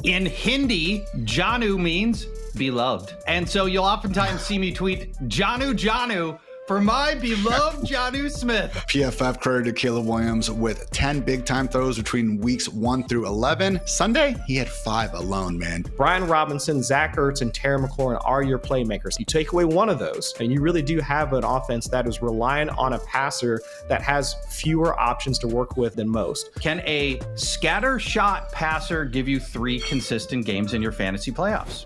In Hindi, Jonnu means beloved. And so you'll oftentimes see me tweet, Jonnu, Jonnu, for my beloved Jonnu Smith. PFF credited Caleb Williams with 10 big-time throws between weeks 1 through 11. Sunday, he had 5 alone, man. Brian Robinson, Zach Ertz, and Terry McLaurin are your playmakers. You take away one of those, and you really do have an offense that is reliant on a passer that has fewer options to work with than most. Can a scatter shot passer give you 3 consistent games in your fantasy playoffs?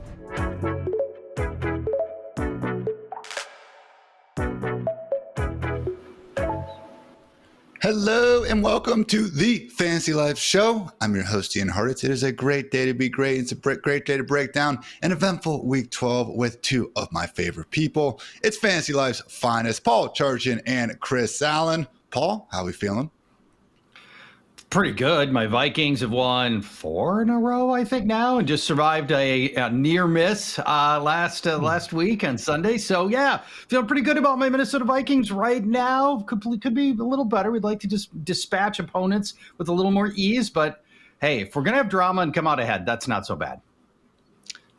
Hello and welcome to the Fantasy Life Show. I'm your host, Ian Hartitz. It is a great day to be great. It's a great day to break down an eventful Week 12 with 2 of my favorite people. It's Fantasy Life's finest, Paul Charchian and Chris Allen. Paul, how are we feeling? Pretty good. My Vikings have won 4 in a row, I think now, and just survived a near miss last week on Sunday. So yeah, feel pretty good about my Minnesota Vikings right now. Could be a little better. We'd like to just dispatch opponents with a little more ease, but hey, if we're gonna have drama and come out ahead, that's not so bad.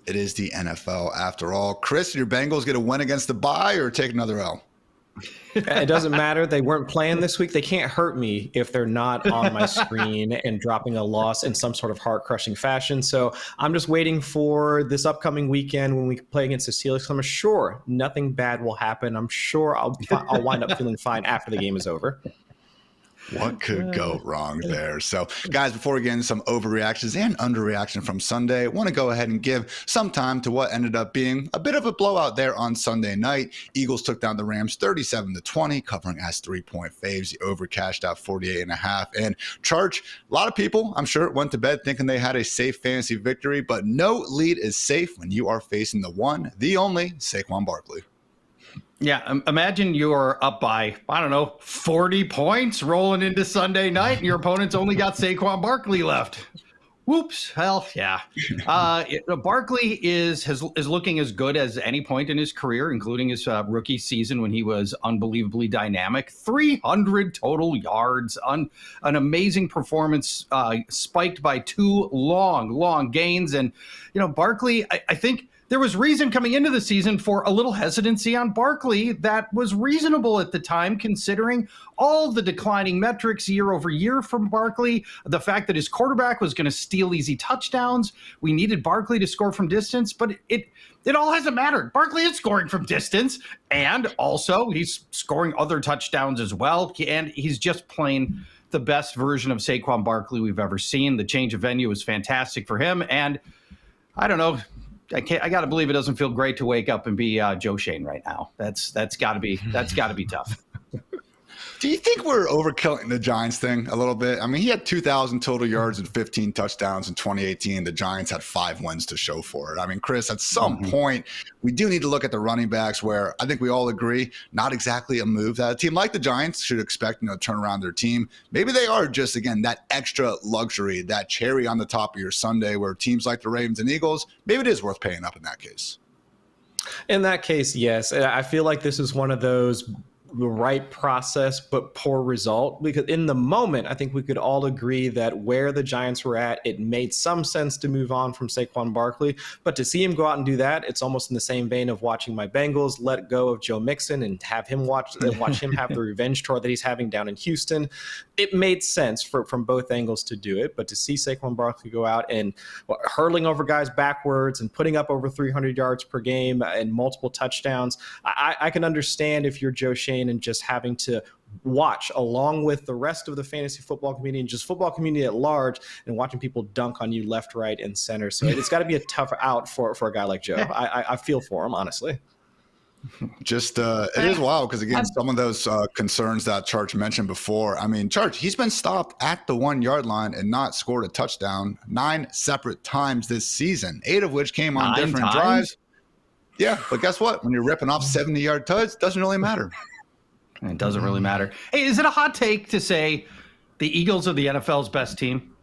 It is the NFL after all. Chris, your Bengals get a win against the bye or take another L? It doesn't matter. They weren't playing this week. They can't hurt me if they're not on my screen and dropping a loss in some sort of heart-crushing fashion. So I'm just waiting for this upcoming weekend when we play against the Steelers. I'm sure nothing bad will happen. I'm sure I'll wind up feeling fine after the game is over. What could go wrong there? So, guys, before we get into some overreactions and underreaction from Sunday, I want to go ahead and give some time to what ended up being a bit of a blowout there on Sunday night. Eagles took down the Rams 37-20, covering as 3-point faves. The over cashed out 48.5. And Charge, a lot of people, I'm sure, went to bed thinking they had a safe fantasy victory, but no lead is safe when you are facing the one, the only Saquon Barkley. Yeah, imagine you're up by, 40 points rolling into Sunday night, and your opponent's only got Saquon Barkley left. Whoops. Hell, yeah. Barkley is looking as good as any point in his career, including his rookie season when he was unbelievably dynamic. 300 total yards, an amazing performance, spiked by 2 long gains. And, Barkley, I think there was reason coming into the season for a little hesitancy on Barkley that was reasonable at the time, considering all the declining metrics year over year from Barkley, the fact that his quarterback was going to steal easy touchdowns. We needed Barkley to score from distance, but it all hasn't mattered. Barkley is scoring from distance, and also he's scoring other touchdowns as well, and he's just playing the best version of Saquon Barkley we've ever seen. The change of venue was fantastic for him, and I don't know, I got to believe it doesn't feel great to wake up and be Joe Shane right now. That's got to be tough. Do you think we're overkilling the Giants thing a little bit? I mean, he had 2,000 total yards and 15 touchdowns in 2018. The Giants had 5 wins to show for it. I mean, Chris, at some point, we do need to look at the running backs where I think we all agree, not exactly a move that a team like the Giants should expect, to turn around their team. Maybe they are just, again, that extra luxury, that cherry on the top of your Sunday where teams like the Ravens and Eagles, maybe it is worth paying up in that case. In that case, yes. I feel like this is one of those the right process but poor result, because in the moment I think we could all agree that where the Giants were at, it made some sense to move on from Saquon Barkley, but to see him go out and do that, it's almost in the same vein of watching my Bengals let go of Joe Mixon and have him watch him have the revenge tour that he's having down in Houston. It made sense from both angles to do it, but to see Saquon Barkley go out and hurling over guys backwards and putting up over 300 yards per game and multiple touchdowns, I can understand if you're Joe Shane and just having to watch along with the rest of the fantasy football community and just football community at large and watching people dunk on you left, right, and center. So it's got to be a tough out for a guy like Joe. I feel for him, honestly. Just it is wild because, again, some of those concerns that Charch mentioned before. I mean, Charch, he's been stopped at the 1-yard line and not scored a touchdown 9 separate times this season, 8 of which came on different drives. Yeah, but guess what? When you're ripping off 70-yard tuds, it doesn't really matter. It doesn't really matter. Hey, is it a hot take to say the Eagles are the NFL's best team?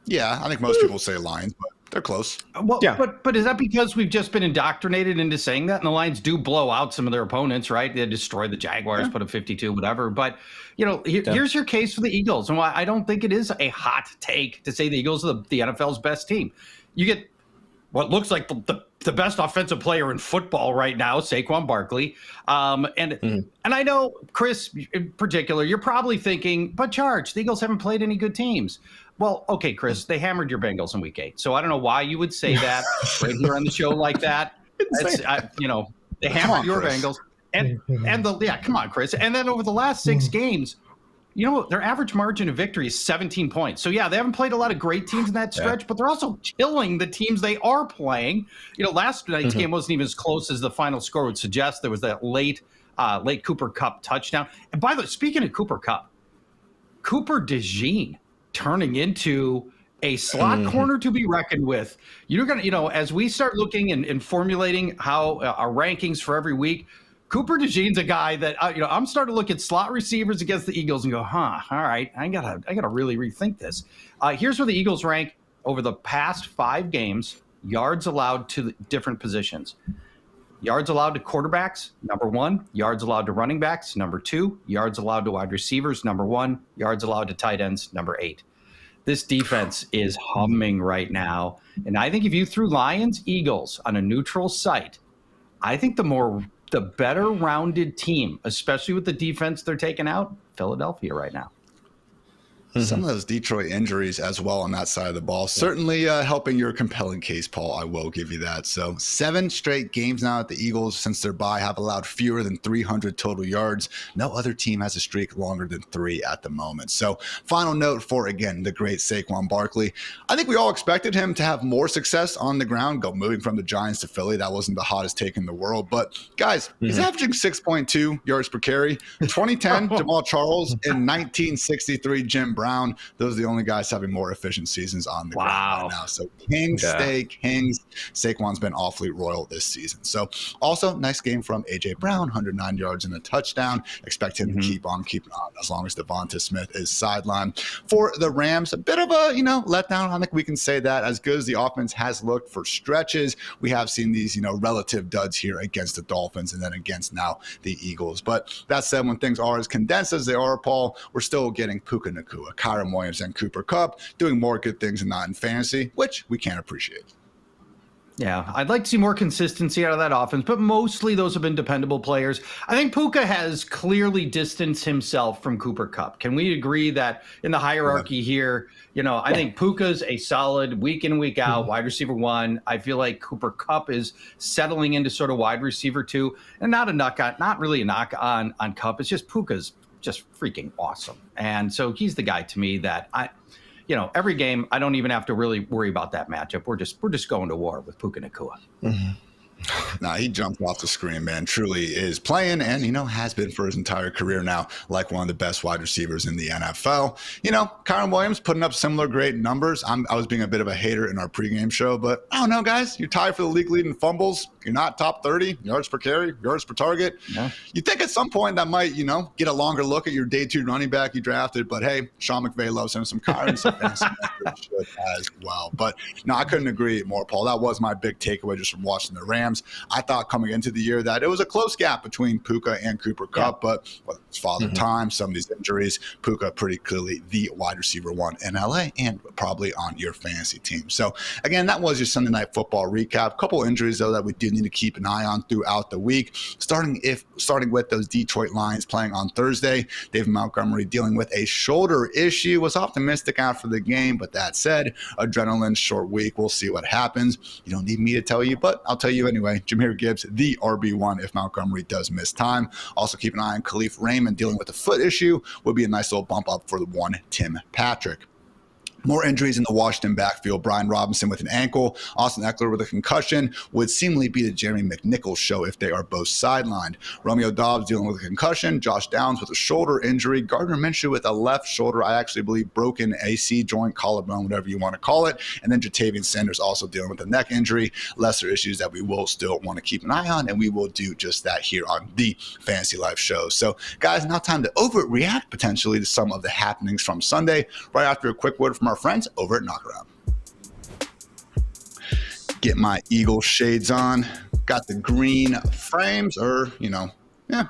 Yeah, I think most people say Lions, but they're close. Well, yeah. But is that because we've just been indoctrinated into saying that? And the Lions do blow out some of their opponents, right? They destroy the Jaguars, put a 52, whatever. But, here's your case for the Eagles. And why I don't think it is a hot take to say the Eagles are the NFL's best team. You get what looks like the best offensive player in football right now, Saquon Barkley. And I know, Chris, in particular, you're probably thinking, but Charge, the Eagles haven't played any good teams. Well, okay, Chris, they hammered your Bengals in week 8. So I don't know why you would say that right here on the show like that. They hammered your Chris. Bengals. Come on, Chris. And then over the last 6 games, their average margin of victory is 17 points. So, yeah, they haven't played a lot of great teams in that stretch, but they're also killing the teams they are playing. Last night's game wasn't even as close as the final score would suggest. There was that late Cooper Kupp touchdown. And by the way, speaking of Cooper Kupp, Cooper DeJean turning into a slot corner to be reckoned with. You're going to, as we start looking and formulating how our rankings for every week, Cooper DeJean's a guy that, I'm starting to look at slot receivers against the Eagles and go, all right, I gotta really rethink this. Here's where the Eagles rank over the past 5 games, yards allowed to the different positions. Yards allowed to quarterbacks, number 1. Yards allowed to running backs, number 2. Yards allowed to wide receivers, number 1. Yards allowed to tight ends, number 8. This defense is humming right now. And I think if you threw Lions, Eagles on a neutral site, I think the better rounded team, especially with the defense they're taking out, Philadelphia right now. Some of those Detroit injuries as well on that side of the ball. Certainly helping your compelling case, Paul. I will give you that. So 7 straight games now at the Eagles since their bye have allowed fewer than 300 total yards. No other team has a streak longer than 3 at the moment. So final note for, again, the great Saquon Barkley. I think we all expected him to have more success on the ground, moving from the Giants to Philly. That wasn't the hottest take in the world. But, guys, he's averaging 6.2 yards per carry. 2010, Jamal Charles. In 1963, Jim Brown. Those are the only guys having more efficient seasons on the ground right now. So Kings stay Kings. Saquon's been awfully royal this season. So also nice game from A.J. Brown, 109 yards and a touchdown. Expect him to keep on keeping on as long as Devonta Smith is sidelined. For the Rams, a bit of a letdown. I think we can say that. As good as the offense has looked for stretches, we have seen these relative duds here against the Dolphins and then against now the Eagles. But that said, when things are as condensed as they are, Paul, we're still getting Puka Nacua, Kyren Williams, and Cooper Kupp doing more good things than not in fantasy, which we can't appreciate. Yeah, I'd like to see more consistency out of that offense, but mostly those have been dependable players. I think Puka has clearly distanced himself from Cooper Kupp. Can we agree that in the hierarchy here, I think Puka's a solid week in, week out wide receiver 1. I feel like Cooper Kupp is settling into sort of wide receiver 2, and not really a knock on Kupp. It's just Puka's just freaking awesome. And so he's the guy to me that every game, I don't even have to really worry about that matchup. We're just going to war with Puka Nacua. He jumped off the screen, man. Truly is playing and, has been for his entire career now, like one of the best wide receivers in the NFL. Kyren Williams putting up similar great numbers. I was being a bit of a hater in our pregame show, but I don't know, guys. You're tied for the league lead in fumbles. You're not top 30 yards per carry, yards per target. Yeah. You think at some point that might, get a longer look at your day 2 running back you drafted. But hey, Sean McVay loves him some Kyren, so should as well. But no, I couldn't agree more, Paul. That was my big takeaway just from watching the Rams. I thought coming into the year that it was a close gap between Puka and Cooper Kupp, but it's father time, some of these injuries, Puka pretty clearly the wide receiver 1 in LA and probably on your fantasy team. So again, that was your Sunday Night Football recap. A couple injuries though that we do need to keep an eye on throughout the week. Starting with those Detroit Lions playing on Thursday. David Montgomery dealing with a shoulder issue. Was optimistic after the game, but that said, adrenaline short week. We'll see what happens. You don't need me to tell you, but I'll tell you anyway. Jahmyr Gibbs, the RB1 if Montgomery does miss time. Also keep an eye on Khalif Raymond dealing with a foot issue. Would be a nice little bump up for the one Tim Patrick. More injuries in the Washington backfield. Brian Robinson with an ankle. Austin Eckler with a concussion. Would seemingly be the Jeremy McNichols show if they are both sidelined. Romeo Doubs dealing with a concussion. Josh Downs with a shoulder injury. Gardner Minshew with a left shoulder. I actually believe broken AC joint, collarbone, whatever you want to call it. And then Jatavian Sanders also dealing with a neck injury. Lesser issues that we will still want to keep an eye on, and we will do just that here on the Fantasy Life show. So, guys, now time to overreact potentially to some of the happenings from Sunday. Right after a quick word from our friends over at Knockaround. get my Eagle shades on. Got the green frames, or,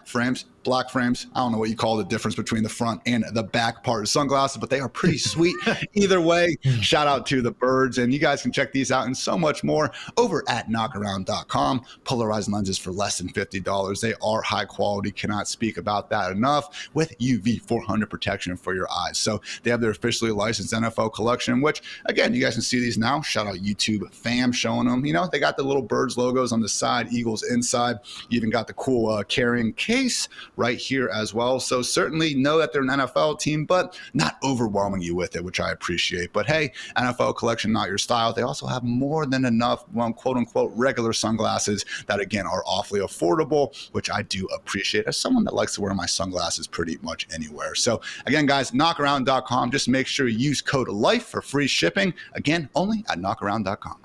frames, black frames. I don't know what you call the difference between the front and the back part of sunglasses, but they are pretty sweet. Either way, shout out to the birds. And you guys can check these out and so much more over at knockaround.com. Polarized lenses for less than $50. They are high quality. Cannot speak about that enough, with UV 400 protection for your eyes. So they have their officially licensed NFL collection, which, again, you guys can see these now. Shout out YouTube fam showing them. They got the little birds logos on the side, Eagles inside. You even got the cool carrying case right here as well. So certainly know that they're an NFL team, but not overwhelming you with it, which I appreciate. But hey, NFL collection, not your style. They also have more than enough, quote unquote, regular sunglasses that, again, are awfully affordable, which I do appreciate as someone that likes to wear my sunglasses pretty much anywhere. So again, guys, knockaround.com. Just make sure you use code LIFE for free shipping. Again, only at knockaround.com.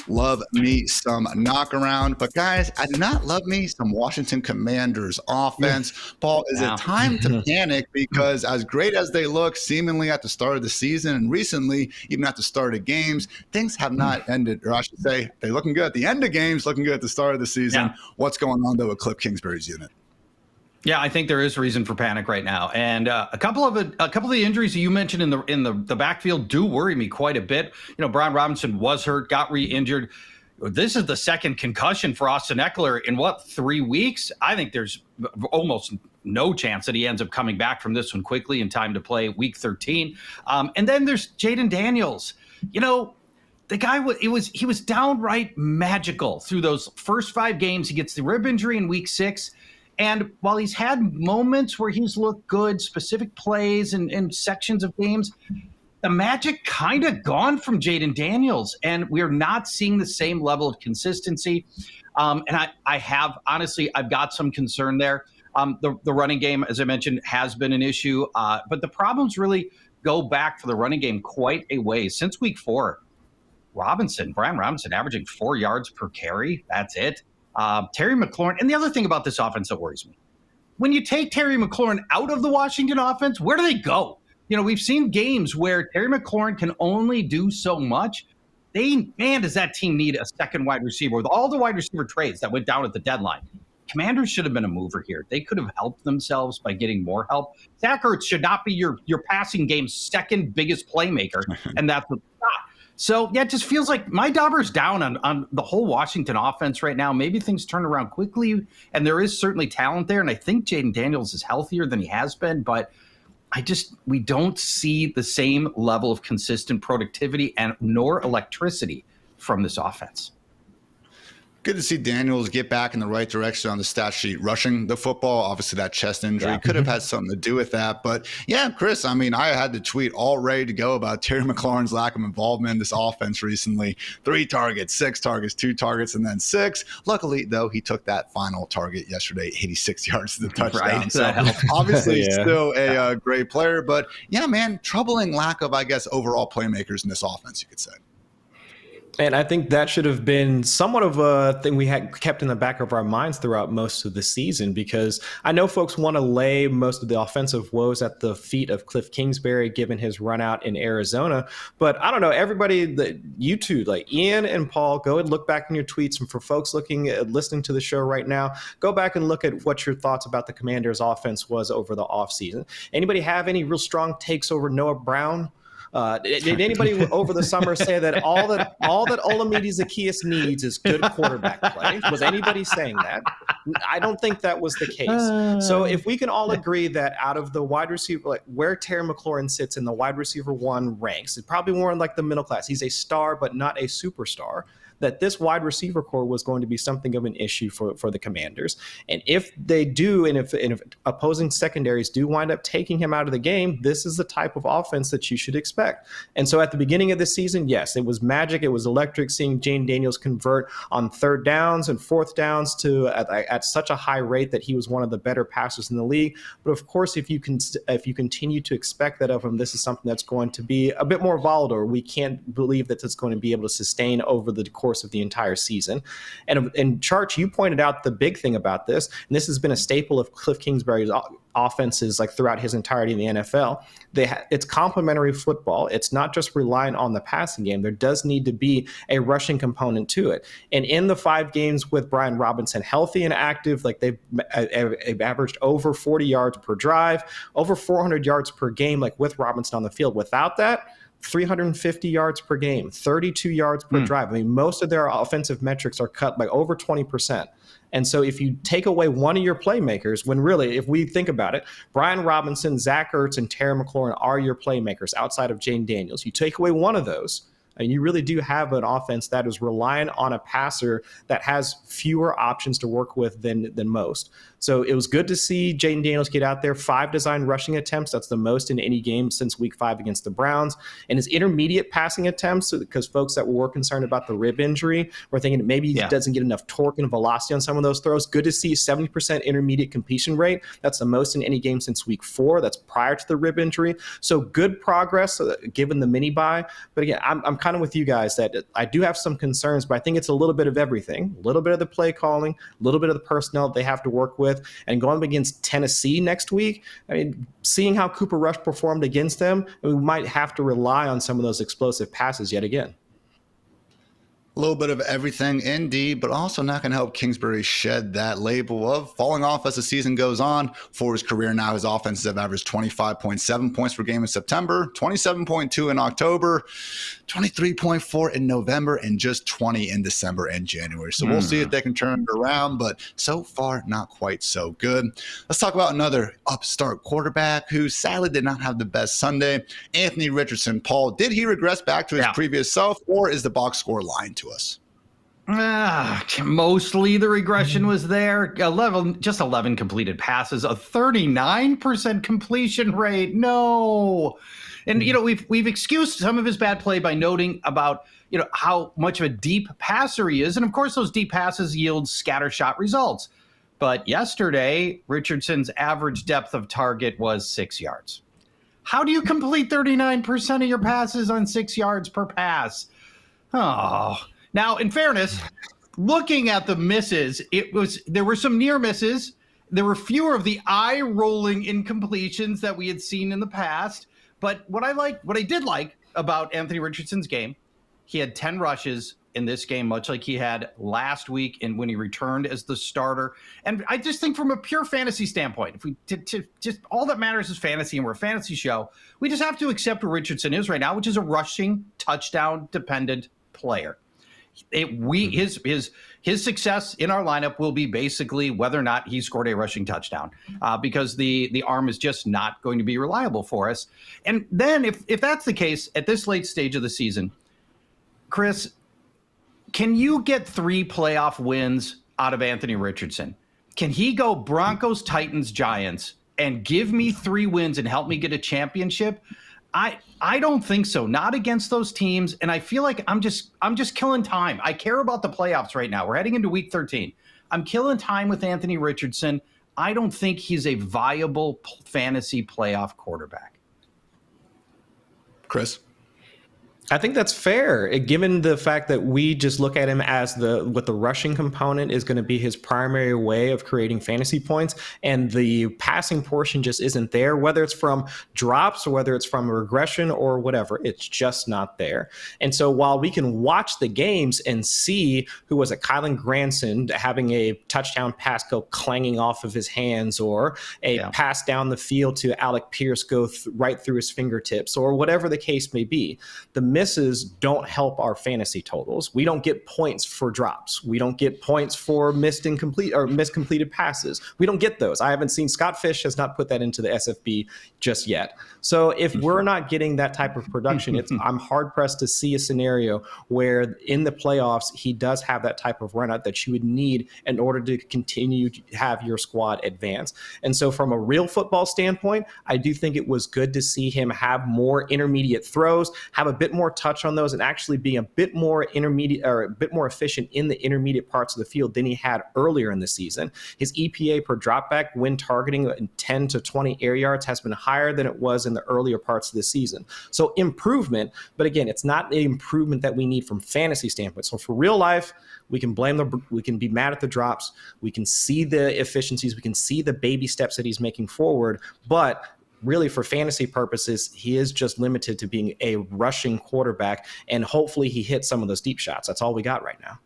Love me some knockaround, but guys, I do not love me some Washington Commanders offense. Paul, is it time to panic? Because as great as they look seemingly at the start of the season and recently even at the start of games, things have not ended, or I should say they're looking good at the end of games, looking good at the start of the season. What's going on though with Cliff Kingsbury's unit? Yeah, I think there is reason for panic right now, and a couple of the injuries that you mentioned in the backfield do worry me quite a bit. Brian Robinson was hurt, got re-injured. This is the second concussion for Austin Eckler in 3 weeks. I think there's almost no chance that he ends up coming back from this one quickly in time to play Week 13. And then there's Jaden Daniels. The guy he was downright magical through those first 5 games. He gets the rib injury in Week 6. And while he's had moments where he's looked good, specific plays and sections of games, the magic kind of gone from Jaden Daniels, and we're not seeing the same level of consistency. And I've got some concern there. The running game, as I mentioned, has been an issue, but the problems really go back for the running game quite a ways. Since Week 4, Brian Robinson averaging 4 yards per carry. That's it. Terry McLaurin. And the other thing about this offense that worries me, when you take Terry McLaurin out of the Washington offense, where do they go? We've seen games where Terry McLaurin can only do so much. Does that team need a second wide receiver with all the wide receiver trades that went down at the deadline? Commanders should have been a mover here. They could have helped themselves by getting more help. Zach Ertz should not be your passing game's second biggest playmaker, and that's what it's not. So, yeah, it just feels like my dauber's down on the whole Washington offense right now. Maybe things turn around quickly, and there is certainly talent there, and I think Jaden Daniels is healthier than he has been, but we don't see the same level of consistent productivity nor electricity from this offense. Good to see Daniels get back in the right direction on the stat sheet, rushing the football. Obviously, that chest injury could have had something to do with that. But yeah, Chris, I had the tweet all ready to go about Terry McLaurin's lack of involvement in this offense recently. 3 targets, 6 targets, 2 targets, and then 6. Luckily, though, he took that final target yesterday, 86 yards to the touchdown. Right. So obviously still a great player. But yeah, man, troubling lack of, overall playmakers in this offense, you could say. And I think that should have been somewhat of a thing we had kept in the back of our minds throughout most of the season, because I know folks want to lay most of the offensive woes at the feet of Cliff Kingsbury, given his run out in Arizona. But I don't know, everybody, you two, like Ian and Paul, go and look back in your tweets. And for folks listening to the show right now, go back and look at what your thoughts about the Commanders' offense was over the offseason. Anybody have any real strong takes over Noah Brown? Did anybody over the summer say that all that Olamide Zaccheaus needs is good quarterback play? Was anybody saying that? I don't think that was the case. So if we can all agree that out of the wide receiver, where Terry McLaurin sits in the wide receiver 1 ranks, it's probably more in the middle class. He's a star, but not a superstar. That this wide receiver core was going to be something of an issue for the Commanders. And if they do, and if opposing secondaries do wind up taking him out of the game, this is the type of offense that you should expect. And so at the beginning of the season, yes, it was magic. It was electric seeing Jaden Daniels convert on 3rd downs and 4th downs at such a high rate that he was one of the better passers in the league. But of course, if you continue to expect that of him, this is something that's going to be a bit more volatile. We can't believe that it's going to be able to sustain over the course course of the entire season. And Charch, you pointed out the big thing about this, and this has been a staple of Cliff Kingsbury's offenses like throughout his entirety in the NFL. It's complementary football. It's not just relying on the passing game. There does need to be a rushing component to it. And in the 5 games with Brian Robinson healthy and active, like they've averaged over 40 yards per drive, over 400 yards per game, like with Robinson on the field. Without that, 350 yards per game, 32 yards per drive. I mean, most of their offensive metrics are cut by over 20%. And so if you take away one of your playmakers, when really, if we think about it, Brian Robinson, Zach Ertz, and Terry McLaurin are your playmakers outside of Jane Daniels. You take away one of those, and you really do have an offense that is reliant on a passer that has fewer options to work with than most. So it was good to see Jaden Daniels get out there, 5 designed rushing attempts. That's the most in any game since week 5 against the Browns. And his intermediate passing attempts, because folks that were concerned about the rib injury were thinking maybe he doesn't get enough torque and velocity on some of those throws. Good to see 70% intermediate completion rate. That's the most in any game since week 4. That's prior to the rib injury. So good progress given the mini bye. But again, I'm kind of with you guys that I do have some concerns, but I think it's a little bit of everything, a little bit of the play calling, a little bit of the personnel that they have to work with. And going up against Tennessee next week, I mean, seeing how Cooper Rush performed against them, we might have to rely on some of those explosive passes yet again. A little bit of everything indeed, but also not going to help Kingsbury shed that label of falling off as the season goes on. For his career now, his offenses have averaged 25.7 points per game in September, 27.2 in October, 23.4 in November, and just 20 in December and January. So we'll see if they can turn it around, but so far, not quite so good. Let's talk about another upstart quarterback who sadly did not have the best Sunday, Anthony Richardson. Paul, did he regress back to his previous self, or is the box score lying to us? Mostly the regression was there. 11 completed passes, a 39% completion rate. No. And, we've excused some of his bad play by noting about, how much of a deep passer he is. And of course, those deep passes yield scattershot results. But yesterday, Richardson's average depth of target was 6 yards. How do you complete 39% of your passes on 6 yards per pass? Oh. Now, in fairness, looking at the misses, there were some near misses. There were fewer of the eye-rolling incompletions that we had seen in the past. But what I did like about Anthony Richardson's game, he had 10 rushes in this game, much like he had last week and when he returned as the starter. And I just think from a pure fantasy standpoint, if we just all that matters is fantasy, and we're a fantasy show, we just have to accept where Richardson is right now, which is a rushing touchdown dependent player. His success in our lineup will be basically whether or not he scored a rushing touchdown, because the arm is just not going to be reliable for us. And then if that's the case at this late stage of the season, Chris, can you get 3 playoff wins out of Anthony Richardson? Can he go Broncos, Titans, Giants and give me 3 wins and help me get a championship? I don't think so. Not against those teams. And I feel like I'm just killing time. I care about the playoffs right now. We're heading into week 13. I'm killing time with Anthony Richardson. I don't think he's a viable fantasy playoff quarterback. Chris? I think that's fair, given the fact that we just look at him as what the rushing component is going to be his primary way of creating fantasy points, and the passing portion just isn't there, whether it's from drops or whether it's from a regression or whatever. It's just not there. And so while we can watch the games and see who was it, Kylan Granson having a touchdown pass go clanging off of his hands, or a pass down the field to Alec Pierce go right through his fingertips, or whatever the case may be, the misses don't help our fantasy totals. We don't get points for drops. We don't get points for miscompleted passes. We don't get those. I haven't seen, Scott Fish has not put that into the SFB just yet. So if we're not getting that type of production, I'm hard pressed to see a scenario where in the playoffs he does have that type of run out that you would need in order to continue to have your squad advance. And so from a real football standpoint, I do think it was good to see him have more intermediate throws, have a bit more more touch on those and actually being a bit more intermediate or a bit more efficient in the intermediate parts of the field than he had earlier in the season. His EPA per dropback when targeting 10 to 20 air yards has been higher than it was in the earlier parts of the season. So improvement, but again, it's not the improvement that we need from fantasy standpoint. So for real life, we can we can be mad at the drops. We can see the efficiencies. We can see the baby steps that he's making forward. But really, for fantasy purposes, he is just limited to being a rushing quarterback. And hopefully he hits some of those deep shots. That's all we got right now.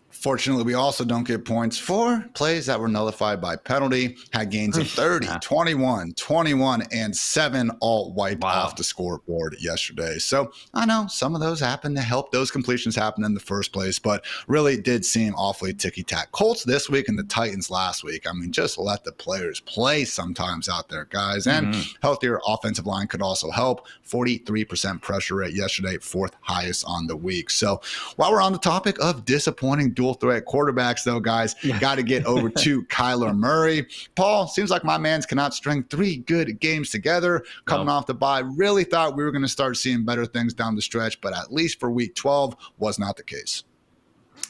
Fortunately, we also don't get points for plays that were nullified by penalty. Had gains of 30, 21, 21, and 7 all wiped off the scoreboard yesterday. So I know some of those happened to help those completions happen in the first place, but really did seem awfully ticky-tack. Colts this week and the Titans last week. I mean, just let the players play sometimes out there, guys. And healthier offensive line could also help. 43% pressure rate yesterday, 4th highest on the week. So while we're on the topic of disappointing dual threat quarterbacks, though, guys, got to get over to Kyler Murray. Paul, seems like my man's cannot string 3 good games together coming off the bye. Really thought we were going to start seeing better things down the stretch, but at least for week 12 was not the case.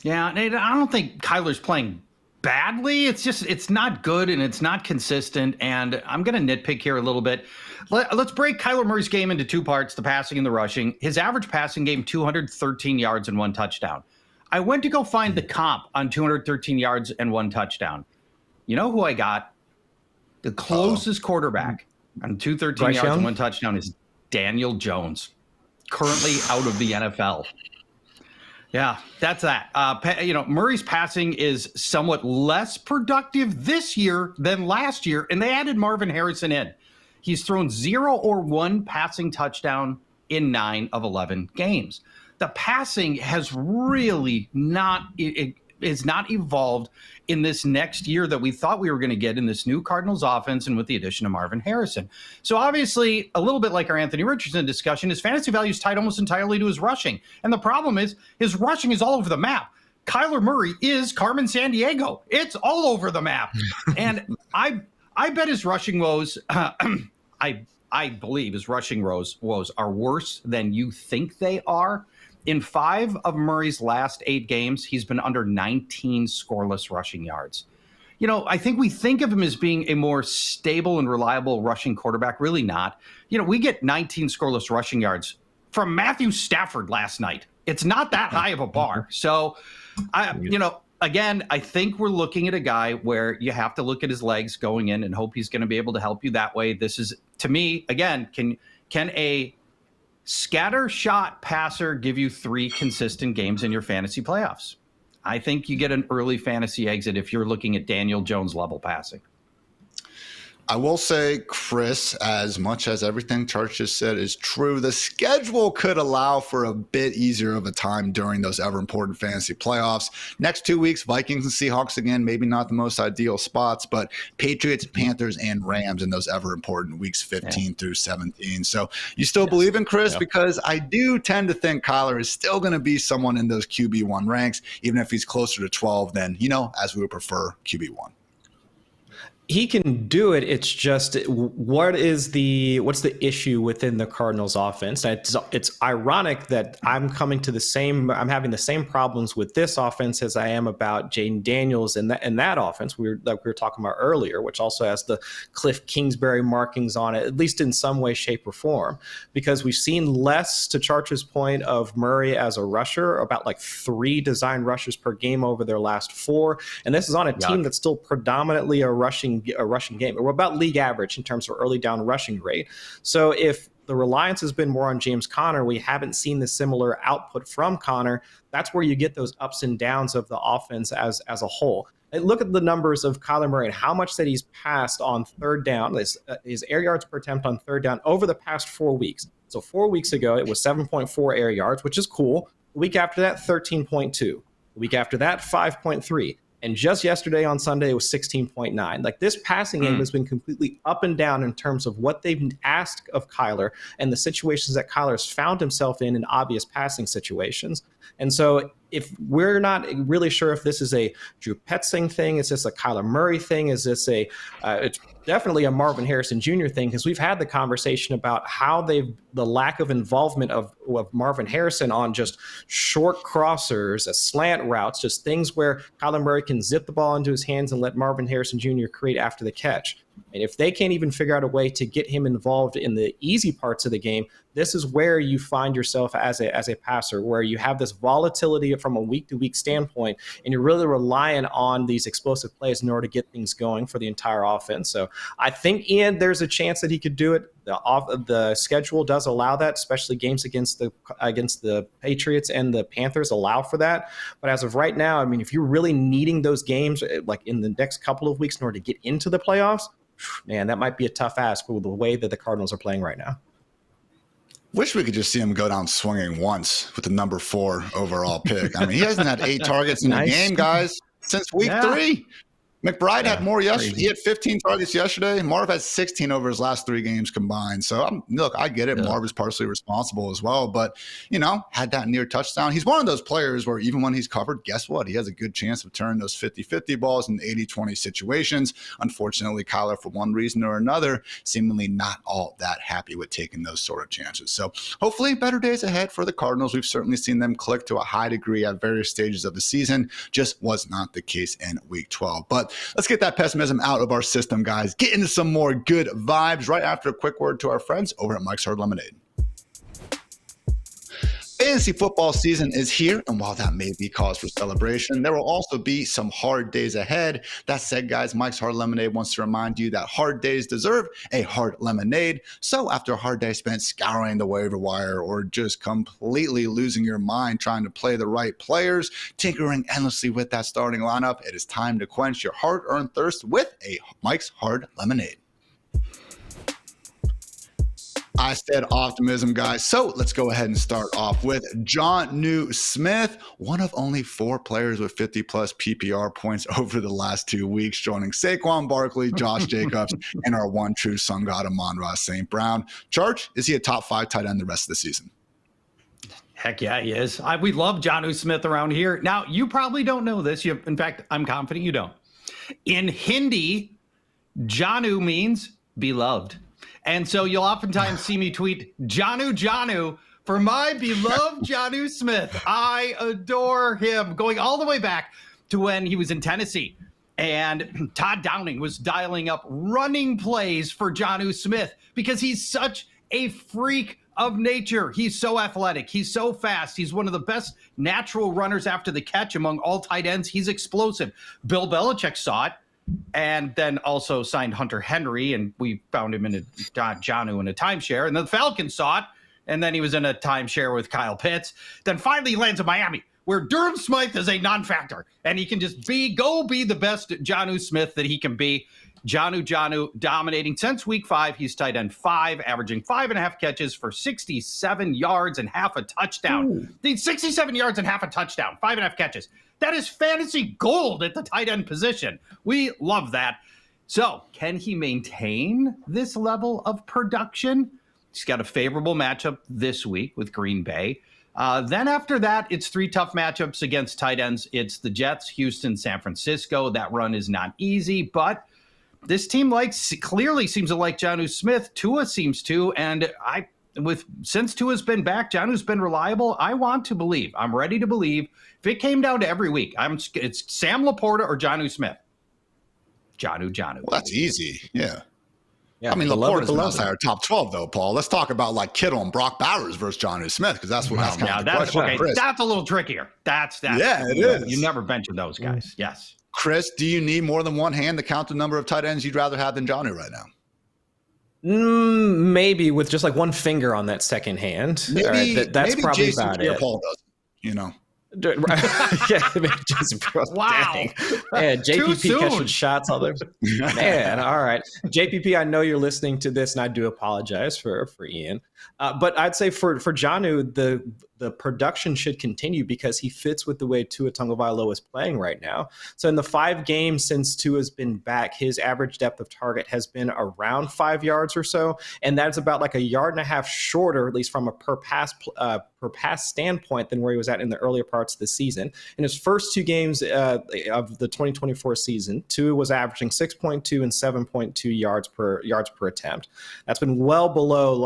Yeah, I don't think Kyler's playing badly. It's just, it's not good and it's not consistent. And I'm going to nitpick here a little bit. Let's break Kyler Murray's game into 2 parts, the passing and the rushing. His average passing game, 213 yards and 1 touchdown. I went to go find the comp on 213 yards and 1 touchdown. You know who I got? The closest quarterback on 213 Bryce yards Young? and 1 touchdown is Daniel Jones, currently out of the NFL. Yeah, that's that. Murray's passing is somewhat less productive this year than last year, and they added Marvin Harrison in. He's thrown 0 or 1 passing touchdown in 9 of 11 games. The passing has really not evolved in this next year that we thought we were going to get in this new Cardinals offense and with the addition of Marvin Harrison. So obviously, a little bit like our Anthony Richardson discussion, his fantasy value is tied almost entirely to his rushing. And the problem is his rushing is all over the map. Kyler Murray is Carmen Sandiego. It's all over the map. And I bet his rushing woes, I believe his rushing woes are worse than you think they are. In 5 of Murray's last 8 games, he's been under 19 scoreless rushing yards. You know, I think we think of him as being a more stable and reliable rushing quarterback. Really not. You know, we get 19 scoreless rushing yards from Matthew Stafford last night. It's not that high of a bar. So, again, I think we're looking at a guy where you have to look at his legs going in and hope he's going to be able to help you that way. This is, to me, again, can a scatter shot passer give you 3 consistent games in your fantasy playoffs? I think you get an early fantasy exit if you're looking at Daniel Jones level passing. I will say, Chris, as much as everything Charch just said is true, the schedule could allow for a bit easier of a time during those ever-important fantasy playoffs. Next 2 weeks, Vikings and Seahawks again, maybe not the most ideal spots, but Patriots, Panthers, and Rams in those ever-important weeks 15 through 17. So you still believe in Chris? Because I do tend to think Kyler is still going to be someone in those QB1 ranks, even if he's closer to 12 than, as we would prefer, QB1. He can do it. It's just what's the issue within the Cardinals offense? It's ironic that I'm having the same problems with this offense as I am about Jaden Daniels and that offense we were talking about earlier, which also has the Cliff Kingsbury markings on it, at least in some way, shape, or form, because we've seen less, to Charch's point, of Murray as a rusher, about like 3 designed rushes per game over their last 4. And this is on a team that's still predominantly a rushing game. We're about league average in terms of early down rushing rate. So if the reliance has been more on James Conner, we haven't seen the similar output from Conner. That's where you get those ups and downs of the offense as a whole. And look at the numbers of Kyler Murray and how much that he's passed on third down, his air yards per attempt on third down over the past 4 weeks. So 4 weeks ago, it was 7.4 air yards, which is cool. The week after that, 13.2. The week after that, 5.3. And just yesterday on Sunday, it was 16.9. Like, this passing game has been completely up and down in terms of what they've asked of Kyler and the situations that Kyler's found himself in obvious passing situations. And so if we're not really sure if this is a Drew Petzing thing, is this a Kyler Murray thing? Is this it's definitely a Marvin Harrison Jr. thing, because we've had the conversation about how the lack of involvement of Marvin Harrison on just short crossers, slant routes, just things where Kyler Murray can zip the ball into his hands and let Marvin Harrison Jr. create after the catch. And if they can't even figure out a way to get him involved in the easy parts of the game, this is where you find yourself as a passer, where you have this volatility from a week-to-week standpoint, and you're really relying on these explosive plays in order to get things going for the entire offense. So I think, Ian, there's a chance that he could do it. The schedule does allow that, especially games against the Patriots and the Panthers allow for that. But as of right now, I mean, if you're really needing those games like in the next couple of weeks in order to get into the playoffs, man, that might be a tough ask with the way that the Cardinals are playing right now. Wish we could just see him go down swinging once with the number 4 overall pick. I mean, he hasn't had 8 targets in a game, guys, since week 3. McBride had more yesterday. He had 15 targets yesterday. Marv has 16 over his last 3 games combined. So, look, I get it. Yeah. Marv is partially responsible as well. But, had that near touchdown. He's one of those players where even when he's covered, guess what? He has a good chance of turning those 50-50 balls in 80-20 situations. Unfortunately, Kyler, for one reason or another, seemingly not all that happy with taking those sort of chances. So, hopefully, better days ahead for the Cardinals. We've certainly seen them click to a high degree at various stages of the season. Just was not the case in Week 12. But let's get that pessimism out of our system, guys. Get into some more good vibes right after a quick word to our friends over at Mike's Hard Lemonade. Fantasy football season is here, and while that may be cause for celebration, there will also be some hard days ahead. That said, guys, Mike's Hard Lemonade wants to remind you that hard days deserve a hard lemonade. So after a hard day spent scouring the waiver wire or just completely losing your mind trying to play the right players, tinkering endlessly with that starting lineup, it is time to quench your hard-earned thirst with a Mike's Hard Lemonade. I said optimism, guys. So let's go ahead and start off with Jonnu Smith, one of only 4 players with 50-plus PPR points over the last 2 weeks, joining Saquon Barkley, Josh Jacobs, and our one true sun god, Amon-Ra St. Brown. Charch, is he a top 5 tight end the rest of the season? Heck yeah, he is. We love Jonnu Smith around here. Now, you probably don't know this. In fact, I'm confident you don't. In Hindi, Jonnu means beloved. And so you'll oftentimes see me tweet, Jonnu, for my beloved Jonnu Smith. I adore him. Going all the way back to when he was in Tennessee. And Todd Downing was dialing up running plays for Jonnu Smith because he's such a freak of nature. He's so athletic. He's so fast. He's one of the best natural runners after the catch among all tight ends. He's explosive. Bill Belichick saw it. And then also signed Hunter Henry, and we found him in Jonnu in a timeshare. And then the Falcons saw it, and then he was in a timeshare with Kyle Pitts. Then finally he lands in Miami, where Durham Smythe is a non-factor, and he can just be the best Jonnu Smith that he can be. Jonnu dominating since week 5. He's tight end 5, averaging 5.5 catches for 67 yards and half a touchdown. 67 yards and half a touchdown, 5.5 catches. That is fantasy gold at the tight end position. We love that. So can he maintain this level of production? He's got a favorable matchup this week with Green Bay. Then after that, it's 3 tough matchups against tight ends. It's the Jets, Houston, San Francisco. That run is not easy, but this team clearly seems to like Jonnu Smith. Tua seems to, and since Tua's been back, Jonnu's been reliable. I want to believe. I'm ready to believe. If it came down to every week, it's Sam Laporta or Jonnu Smith. Jonnu. Well, that's easy. Yeah. I mean, Laporta's outside our top 12, though, Paul. Let's talk about like Kittle and Brock Bowers versus Jonnu Smith, because that's kind of the question. Okay, that's a little trickier. It is. You never mentioned those guys. Yes. Chris, do you need more than one hand to count the number of tight ends you'd rather have than Jonnu right now? Maybe with just like one finger on that second hand. Maybe, that's probably Jason about it. Paul does, Wow. Yeah, JPP catching shots all there. Man, all right. JPP, I know you're listening to this, and I do apologize for Ian. But I'd say for Jonnu, the production should continue because he fits with the way Tua Tagovailoa is playing right now. So in the 5 games since Tua's been back, his average depth of target has been around 5 yards or so, and that's about like 1.5 yards shorter, at least from a per pass standpoint, than where he was at in the earlier parts of the season. In his first 2 games of the 2024 season, Tua was averaging 6.2 and 7.2 yards per attempt. That's been well below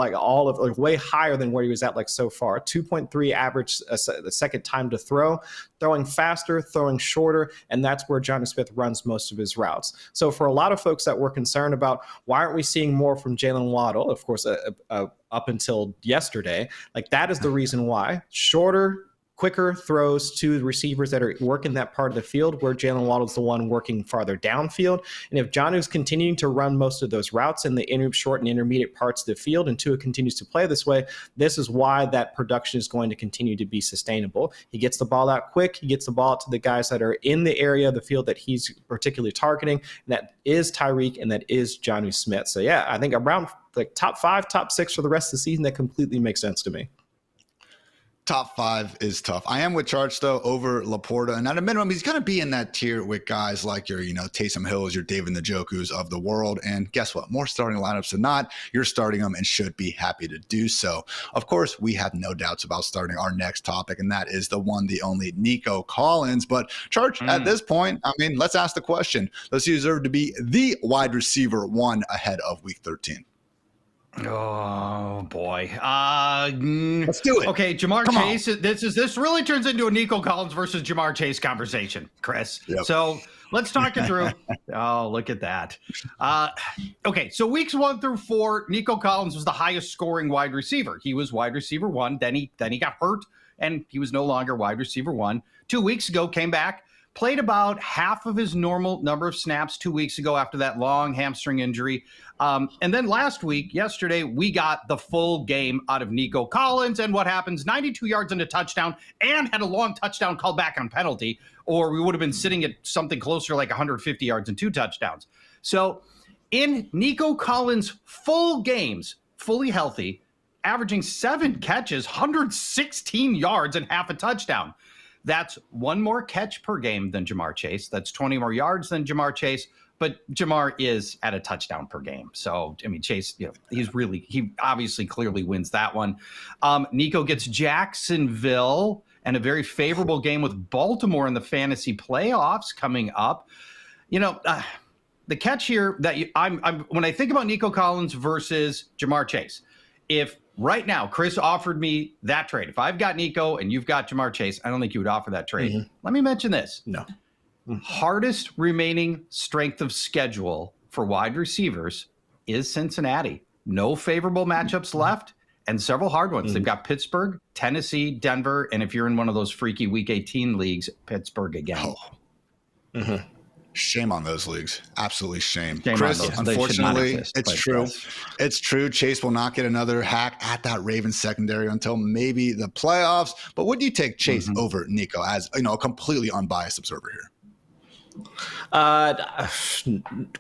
way higher than where he was at so far. 2.3 average the second time to throw, throwing faster, throwing shorter, and that's where Jonnu Smith runs most of his routes. So for a lot of folks that were concerned about why aren't we seeing more from Jalen Waddle, of course, up until yesterday, that is the reason why. Shorter, quicker throws to the receivers that are working that part of the field, where Jalen Waddle's the one working farther downfield. And if Jonnu's continuing to run most of those routes in the short and intermediate parts of the field, and Tua continues to play this way, this is why that production is going to continue to be sustainable. He gets the ball out quick. He gets the ball out to the guys that are in the area of the field that he's particularly targeting. And that is Tyreek, and that is Jonnu Smith. So yeah, I think around top 5, top 6 for the rest of the season, that completely makes sense to me. Top 5 is tough. I am with Charch, though, over Laporta. And at a minimum, he's going to be in that tier with guys like your, Taysom Hills, your David Njokus of the world. And guess what? More starting lineups than not, you're starting them and should be happy to do so. Of course, we have no doubts about starting our next topic, and that is the one, the only Nico Collins. But Charch, at this point, let's ask the question. Does he deserve to be the wide receiver 1 ahead of week 13? Oh boy. Let's do it. Okay, Jamar Chase. This really turns into a Nico Collins versus Jamar Chase conversation, Chris. Yep. So let's talk it through. Oh, look at that. Okay, so weeks 1 through 4, Nico Collins was the highest scoring wide receiver. He was wide receiver 1. Then he got hurt, and he was no longer wide receiver 1. 2 weeks ago, came back. Played about half of his normal number of snaps 2 weeks ago after that long hamstring injury. And then yesterday, we got the full game out of Nico Collins. And what happens? 92 yards and a touchdown, and had a long touchdown called back on penalty, or we would have been sitting at something closer like 150 yards and 2 touchdowns. So in Nico Collins' full games, fully healthy, averaging 7 catches, 116 yards, and half a touchdown. That's 1 more catch per game than Jamar Chase. That's 20 more yards than Jamar Chase. But Jamar is at a touchdown per game. So, Chase, he obviously clearly wins that one. Nico gets Jacksonville and a very favorable game with Baltimore in the fantasy playoffs coming up. The catch here that when I think about Nico Collins versus Jamar Chase, if right now Chris offered me that trade, if I've got Nico and you've got Jamar Chase, I don't think you would offer that trade. Mm-hmm. Let me mention this. No. Hardest remaining strength of schedule for wide receivers is Cincinnati. No favorable matchups left, and several hard ones. They've got Pittsburgh, Tennessee, Denver, and if you're in one of those freaky Week 18 leagues, Pittsburgh again. Oh. Mm-hmm. Shame on those leagues. Absolutely shame. Chris, unfortunately, it's true. Yes. It's true. Chase will not get another hack at that Ravens secondary until maybe the playoffs. But would you take Chase over Nico as a completely unbiased observer here?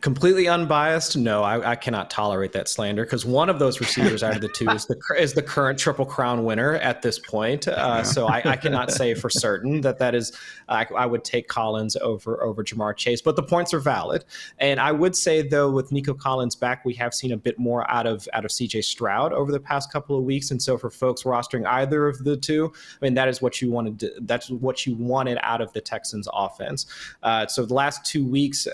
Completely unbiased. No, I cannot tolerate that slander, because one of those receivers out of the two is the current Triple Crown winner at this point. So I cannot say for certain that is. I would take Collins over Jamar Chase, but the points are valid. And I would say, though, with Nico Collins back, we have seen a bit more out of CJ Stroud over the past couple of weeks. And so for folks rostering either of the two, that is what you wanted. That's what you wanted out of the Texans offense. So the last 2 weeks,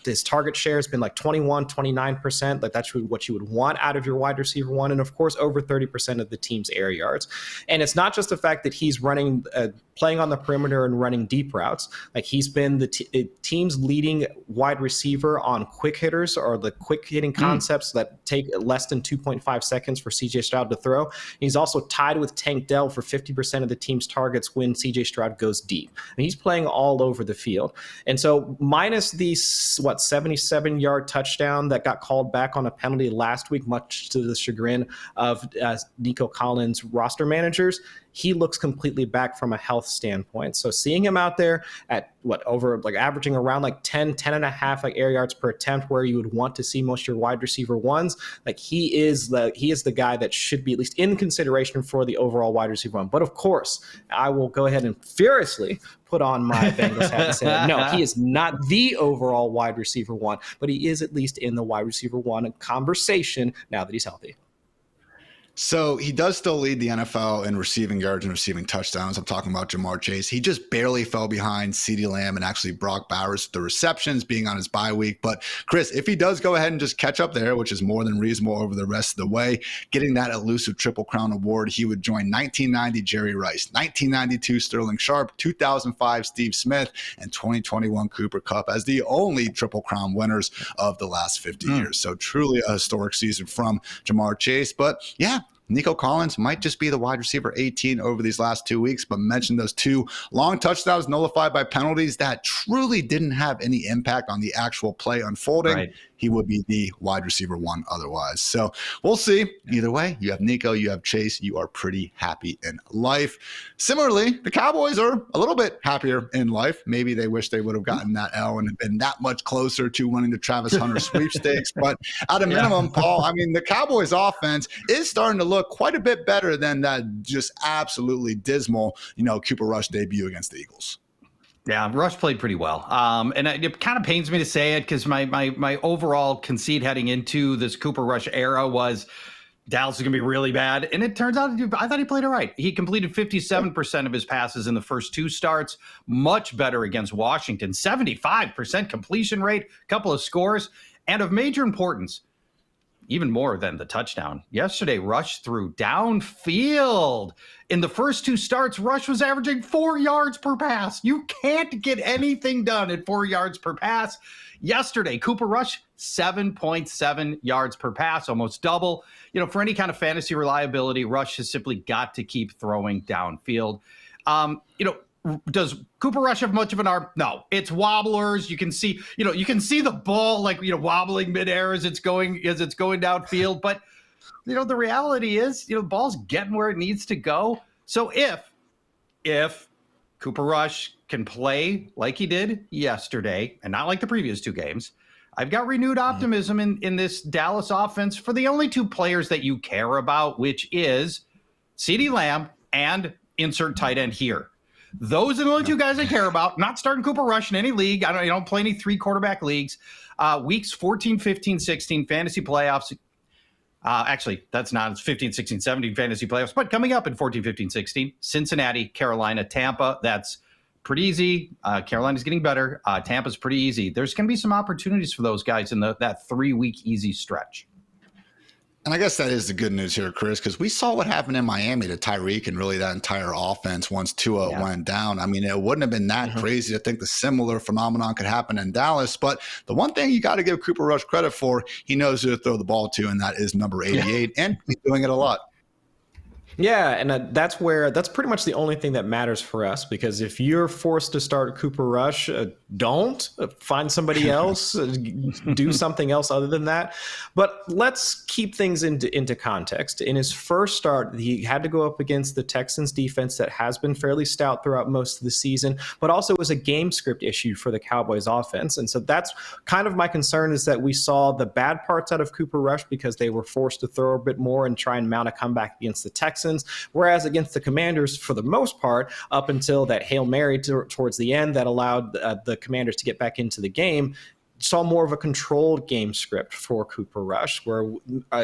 his target share has been 29%. That's what you would want out of your wide receiver 1. And of course, over 30% of the team's air yards. And it's not just the fact that he's running, playing on the perimeter and running deep routes. He's been the team's leading wide receiver on quick hitters, or the quick hitting concepts that take less than 2.5 seconds for CJ Stroud to throw. And he's also tied with Tank Dell for 50% of the team's targets when CJ Stroud goes deep. And he's playing all over the field. And so minus the 77-yard touchdown that got called back on a penalty last week, much to the chagrin of Nico Collins roster managers, he looks completely back from a health standpoint. So seeing him out there at averaging around 10 and a half air yards per attempt, where you would want to see most of your wide receiver ones, he is the guy that should be at least in consideration for the overall wide receiver one. But of course, I will go ahead and furiously put on my Bengals hat and say that, no, he is not the overall wide receiver one, but he is at least in the wide receiver one conversation now that he's healthy. So he does still lead the NFL in receiving yards and receiving touchdowns. I'm talking about Ja'Marr Chase. He just barely fell behind CeeDee Lamb and actually Brock Bowers with the receptions, being on his bye week. But Chris, if he does go ahead and just catch up there, which is more than reasonable over the rest of the way, getting that elusive Triple Crown award, he would join 1990 Jerry Rice, 1992 Sterling Sharp, 2005 Steve Smith, and 2021 Cooper Kupp as the only Triple Crown winners of the last 50 years. So truly a historic season from Ja'Marr Chase. But yeah, Nico Collins might just be the wide receiver 18 over these last 2 weeks, but mentioned those 2 long touchdowns nullified by penalties that truly didn't have any impact on the actual play unfolding. Right. He would be the wide receiver 1 otherwise. So we'll see. Either way, you have Nico, you have Chase, you are pretty happy in life. Similarly, the Cowboys are a little bit happier in life. Maybe they wish they would have gotten that L and been that much closer to winning the Travis Hunter sweepstakes. But at a minimum, Paul, I mean, the Cowboys offense is starting to look quite a bit better than that just absolutely dismal, Cooper Rush debut against the Eagles. Yeah, Rush played pretty well. And it kind of pains me to say it because my overall conceit heading into this Cooper Rush era was Dallas is going to be really bad. And it turns out I thought he played all right. He completed 57% of his passes in the first 2 starts, much better against Washington, 75% completion rate, a couple of scores, and of major importance, even more than the touchdown. Yesterday, Rush threw downfield. In the first 2 starts, Rush was averaging 4 yards per pass. You can't get anything done at 4 yards per pass. Yesterday, Cooper Rush, 7.7 yards per pass, almost double. For any kind of fantasy reliability, Rush has simply got to keep throwing downfield. Does Cooper Rush have much of an arm? No, it's wobblers. You can see the ball wobbling midair as it's going downfield. But the reality is, the ball's getting where it needs to go. So if Cooper Rush can play like he did yesterday, and not like the previous 2 games, I've got renewed optimism in this Dallas offense for the only 2 players that you care about, which is CeeDee Lamb and insert tight end here. Those are the only 2 guys I care about. Not starting Cooper Rush in any league. I don't play any 3 quarterback leagues. Weeks 14, 15, 16 fantasy playoffs. Actually, that's not. It's 15, 16, 17 fantasy playoffs. But coming up in 14, 15, 16, Cincinnati, Carolina, Tampa. That's pretty easy. Carolina's getting better. Tampa's pretty easy. There's going to be some opportunities for those guys in that 3-week easy stretch. And I guess that is the good news here, Chris, because we saw what happened in Miami to Tyreek and really that entire offense once Tua went down. I mean, it wouldn't have been that crazy to think the similar phenomenon could happen in Dallas. But the one thing you got to give Cooper Rush credit for, he knows who to throw the ball to, and that is number 88. And he's doing it a lot. Yeah, and that's pretty much the only thing that matters for us, because if you're forced to start Cooper Rush, don't find somebody else, do something else other than that. But let's keep things into context. In his first start, he had to go up against the Texans defense that has been fairly stout throughout most of the season, but also it was a game script issue for the Cowboys offense. And so that's kind of my concern, is that we saw the bad parts out of Cooper Rush because they were forced to throw a bit more and try and mount a comeback against the Texans. Whereas against the Commanders, for the most part, up until that Hail Mary towards the end that allowed the Commanders to get back into the game, saw more of a controlled game script for Cooper Rush, where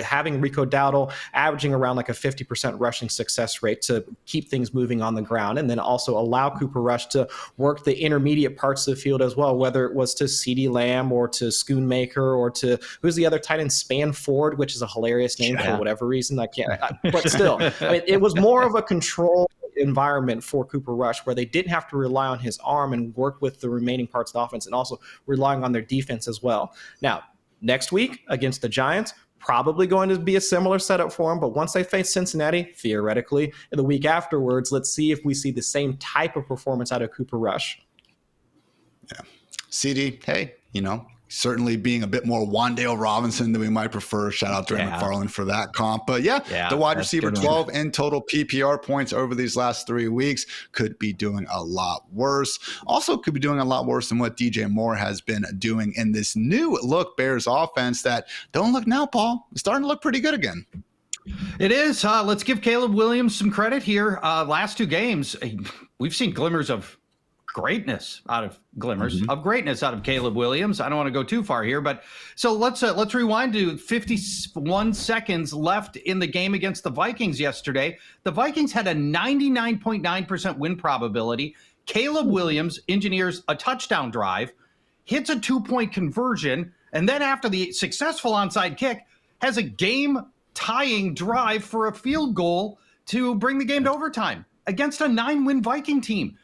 having Rico Dowdle averaging around like a 50% rushing success rate to keep things moving on the ground, and then also allow Cooper Rush to work the intermediate parts of the field as well, whether it was to CeeDee Lamb or to Schoonmaker or to, who's the other tight end, Spanford, which is a hilarious name for whatever reason. But still, I mean, it was more of a control environment for Cooper Rush, where they didn't have to rely on his arm and work with the remaining parts of the offense, and also relying on their defense as well. Now, next week against the Giants, probably going to be a similar setup for him, but once they face Cincinnati, theoretically, in the week afterwards, let's see if we see the same type of performance out of Cooper Rush. Yeah. CD, hey, certainly being a bit more Wan'Dale Robinson than we might prefer. Shout out to McFarland for that comp. But the wide receiver 12 in total PPR points over these last 3 weeks could be doing a lot worse. Also could be doing a lot worse than what DJ Moore has been doing in this new look Bears offense that, don't look now, Paul, it's starting to look pretty good again. It is. Let's give Caleb Williams some credit here. Last 2 games, we've seen glimmers of greatness out of Caleb Williams. I don't want to go too far here, but so let's rewind to 51 seconds left in the game against the Vikings yesterday. The Vikings had a 99.9% win probability. Caleb Williams engineers a touchdown drive, hits a 2-point conversion, and then after the successful onside kick, has a game-tying drive for a field goal to bring the game to overtime against a 9-win Viking team.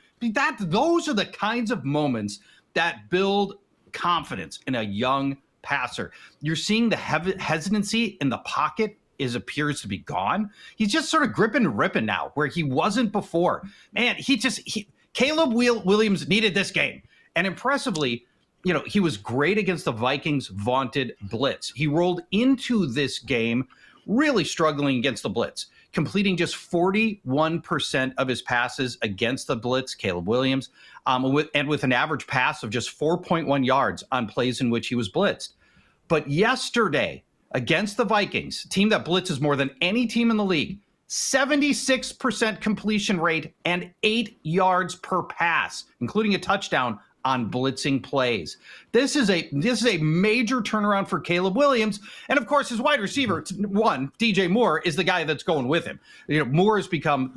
Those are the kinds of moments that build confidence in a young passer. You're seeing the hesitancy in the pocket appears to be gone. He's just sort of gripping and ripping now, where he wasn't before. Man, Caleb Williams needed this game. And impressively, he was great against the Vikings' vaunted blitz. He rolled into this game really struggling against the blitz, completing just 41% of his passes against the blitz, Caleb Williams, with an average pass of just 4.1 yards on plays in which he was blitzed. But yesterday, against the Vikings, a team that blitzes more than any team in the league, 76% completion rate and 8 yards per pass, including a touchdown on blitzing plays. This is a major turnaround for Caleb Williams. And of course, his wide receiver, one, DJ Moore, is the guy that's going with him. Moore has become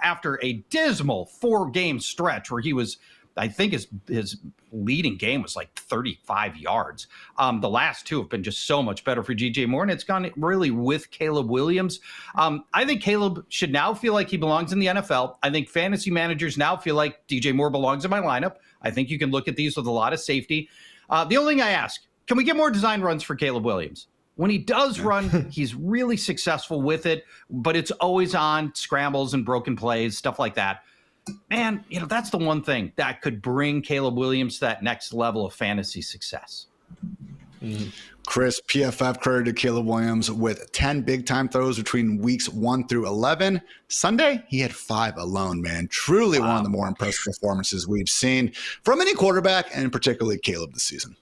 after a dismal 4-game stretch where he was, I think his leading game was like 35 yards. The last 2 have been just so much better for DJ Moore, and it's gone really with Caleb Williams. I think Caleb should now feel like he belongs in the NFL. I think fantasy managers now feel like DJ Moore belongs in my lineup. I think you can look at these with a lot of safety. The only thing I ask, can we get more design runs for Caleb Williams? When he does run, he's really successful with it, but it's always on scrambles and broken plays, stuff like that. And, that's the one thing that could bring Caleb Williams to that next level of fantasy success. Chris, PFF credited Caleb Williams with 10 big-time throws between weeks 1 through 11. Sunday, he had 5 alone, man. Truly one of the more impressive performances we've seen from any quarterback, and particularly Caleb this season.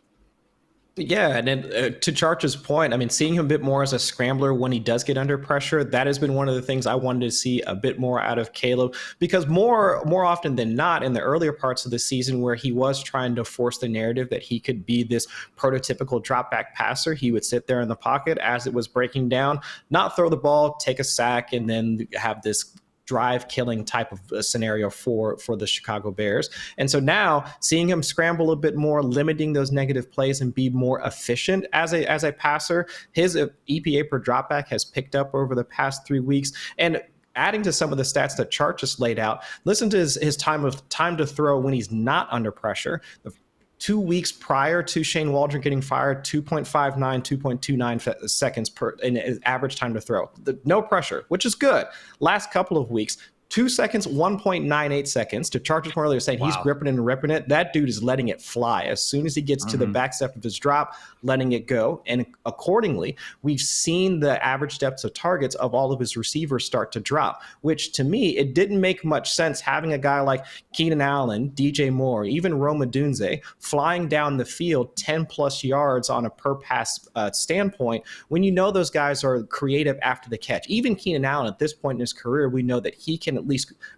Yeah, and then to Charch's point, I mean, seeing him a bit more as a scrambler when he does get under pressure, that has been one of the things I wanted to see a bit more out of Caleb, because more often than not in the earlier parts of the season where he was trying to force the narrative that he could be this prototypical drop back passer, he would sit there in the pocket as it was breaking down, not throw the ball, take a sack, and then have this drive killing type of scenario for the Chicago Bears. And so now seeing him scramble a bit more, limiting those negative plays and be more efficient as a passer, his EPA per dropback has picked up over the past 3 weeks. And adding to some of the stats that Chart just laid out, listen to his time to throw when he's not under pressure. The 2 weeks prior to Shane Waldron getting fired, 2.59, 2.29 seconds in average time to throw. No pressure, which is good. Last couple of weeks, 2 seconds, 1.98 seconds. To Chargers earlier saying he's gripping and ripping it. That dude is letting it fly. As soon as he gets to the back step of his drop, letting it go. And accordingly, we've seen the average depths of targets of all of his receivers start to drop, which to me, it didn't make much sense having a guy like Keenan Allen, DJ Moore, even Rome Odunze flying down the field 10 plus yards on a per pass standpoint when you know those guys are creative after the catch. Even Keenan Allen at this point in his career, we know that he can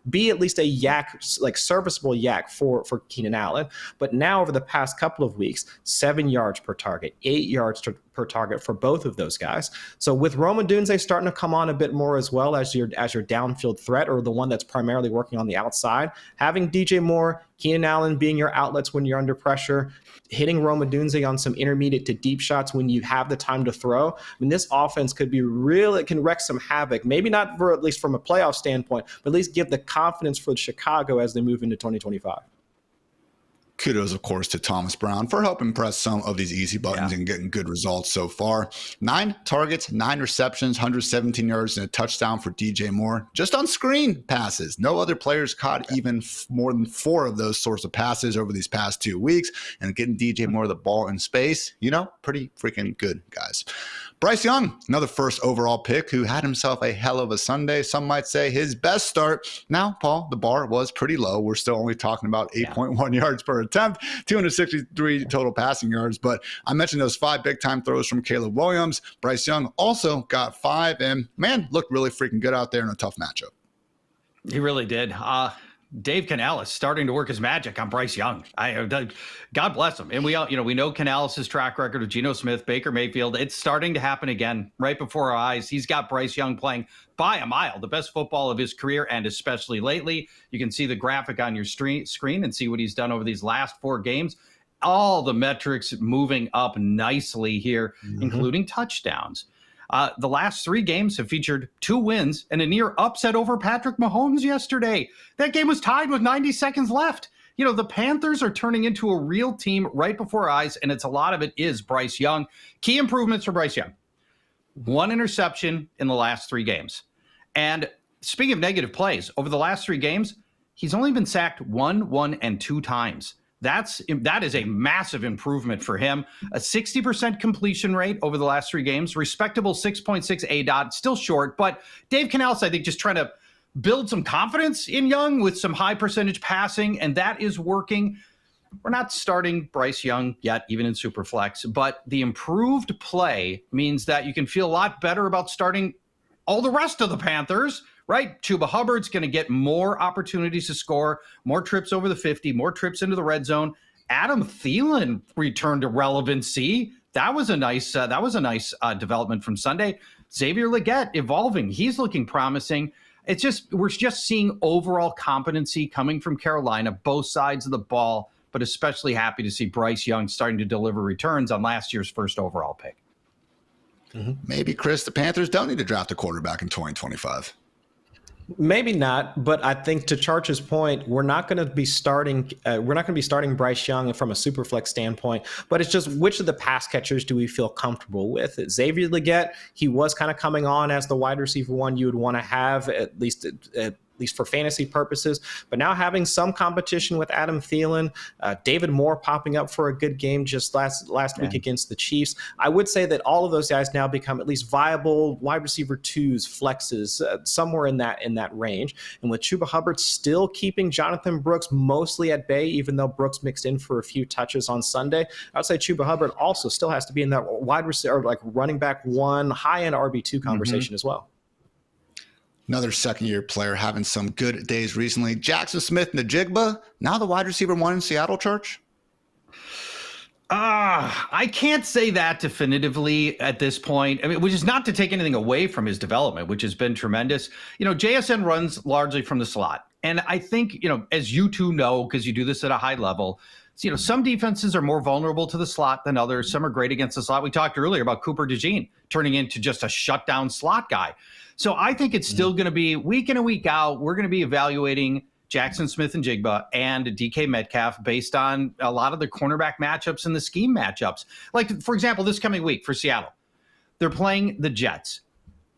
be at least a yak, like serviceable yak for Keenan Allen. But now over the past couple of weeks, 7 yards per target, 8 yards per target for both of those guys. So with Rome Odunze starting to come on a bit more as well as your downfield threat, or the one that's primarily working on the outside, having DJ Moore, Keenan Allen being your outlets when you're under pressure, hitting Rome Odunze on some intermediate to deep shots when you have the time to throw. I mean, this offense could be real. It can wreak some havoc, maybe not for, at least from a playoff standpoint, but at least give the confidence for Chicago as they move into 2025. Kudos, of course, to Thomas Brown for helping press some of these easy buttons and getting good results so far. 9 targets, 9 receptions, 117 yards, and a touchdown for DJ Moore. Just on screen passes. No other players caught even more than 4 of those sorts of passes over these past 2 weeks. And getting DJ Moore the ball in space, pretty freaking good, guys. Bryce Young, another first overall pick who had himself a hell of a Sunday. Some might say his best start. Now, Paul, the bar was pretty low. We're still only talking about 8.1 yards per attempt, 263 total passing yards. But I mentioned those 5 big-time throws from Caleb Williams. Bryce Young also got 5 and, man, looked really freaking good out there in a tough matchup. He really did. Dave Canales starting to work his magic on Bryce Young. God bless him. And we know Canales' track record of Jonnu Smith, Baker Mayfield. It's starting to happen again right before our eyes. He's got Bryce Young playing by a mile, the best football of his career, and especially lately. You can see the graphic on your screen and see what he's done over these last 4 games. All the metrics moving up nicely here, including touchdowns. The last 3 games have featured 2 wins and a near upset over Patrick Mahomes yesterday. That game was tied with 90 seconds left. The Panthers are turning into a real team right before our eyes, and a lot of it is Bryce Young. Key improvements for Bryce Young. 1 interception in the last 3 games. And speaking of negative plays, over the last 3 games, he's only been sacked 1, and 2 times. That is a massive improvement for him. A 60% completion rate over the last 3 games, respectable 6.6 ADOT, still short, but Dave Canales, I think, just trying to build some confidence in Young with some high percentage passing, and that is working. We're not starting Bryce Young yet, even in Superflex, but the improved play means that you can feel a lot better about starting all the rest of the Panthers, right? Chuba Hubbard's going to get more opportunities to score, more trips over the 50, more trips into the red zone. Adam Thielen returned to relevancy. That was a nice development from Sunday. Xavier Legette evolving. He's looking promising. We're just seeing overall competency coming from Carolina, both sides of the ball, but especially happy to see Bryce Young starting to deliver returns on last year's first overall pick. Maybe, Chris, the Panthers don't need to draft a quarterback in 2025. Maybe not, but I think to Charch's point, we're not going to be starting Bryce Young from a Superflex standpoint, but it's just which of the pass catchers do we feel comfortable with? Xavier Legette, he was kind of coming on as the wide receiver 1 you would want to have, at least for fantasy purposes. But now having some competition with Adam Thielen, David Moore popping up for a good game just last week against the Chiefs. I would say that all of those guys now become at least viable wide receiver 2s, flexes, somewhere in that range. And with Chuba Hubbard still keeping Jonathan Brooks mostly at bay, even though Brooks mixed in for a few touches on Sunday, I would say Chuba Hubbard also still has to be in that wide receiver, like running back 1, high-end RB2 conversation as well. Another second-year player having some good days recently. Jaxon Smith-Njigba, now the wide receiver 1 in Seattle, Church? I can't say that definitively at this point. I mean, which is not to take anything away from his development, which has been tremendous. JSN runs largely from the slot. And I think, as you two know, because you do this at a high level, some defenses are more vulnerable to the slot than others. Some are great against the slot. We talked earlier about Cooper DeJean turning into just a shutdown slot guy. So I think it's still going to be week in and week out. We're going to be evaluating Jaxon Smith-Njigba and DK Metcalf based on a lot of the cornerback matchups and the scheme matchups. Like, for example, this coming week for Seattle, they're playing the Jets.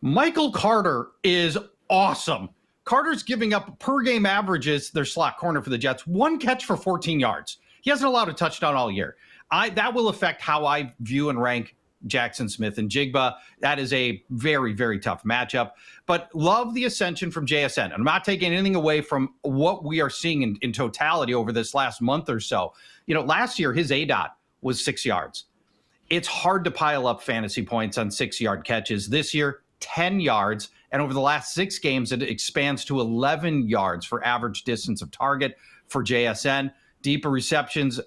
Michael Carter is awesome. Carter's giving up per game averages, their slot corner for the Jets, 1 catch for 14 yards. He hasn't allowed a touchdown all year. That will affect how I view and rank Jaxon Smith-Njigba. That is a very, very tough matchup. But love the ascension from JSN. And I'm not taking anything away from what we are seeing in totality over this last month or so. Last year, his ADOT was 6 yards. It's hard to pile up fantasy points on 6-yard catches. This year, 10 yards. And over the last 6 games, it expands to 11 yards for average distance of target for JSN. Deeper receptions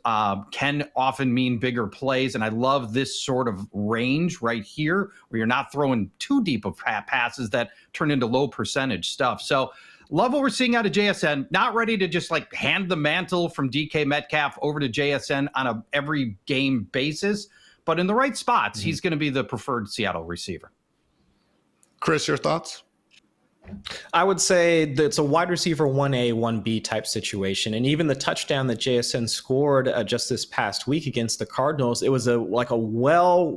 can often mean bigger plays, and I love this sort of range right here where you're not throwing too deep of passes that turn into low percentage stuff. So love what we're seeing out of JSN. Not ready to just hand the mantle from DK Metcalf over to JSN on a every game basis, but in the right spots, he's going to be the preferred Seattle receiver. Chris, your thoughts? I would say that it's a wide receiver 1A, 1B type situation. And even the touchdown that JSN scored just this past week against the Cardinals, it was a well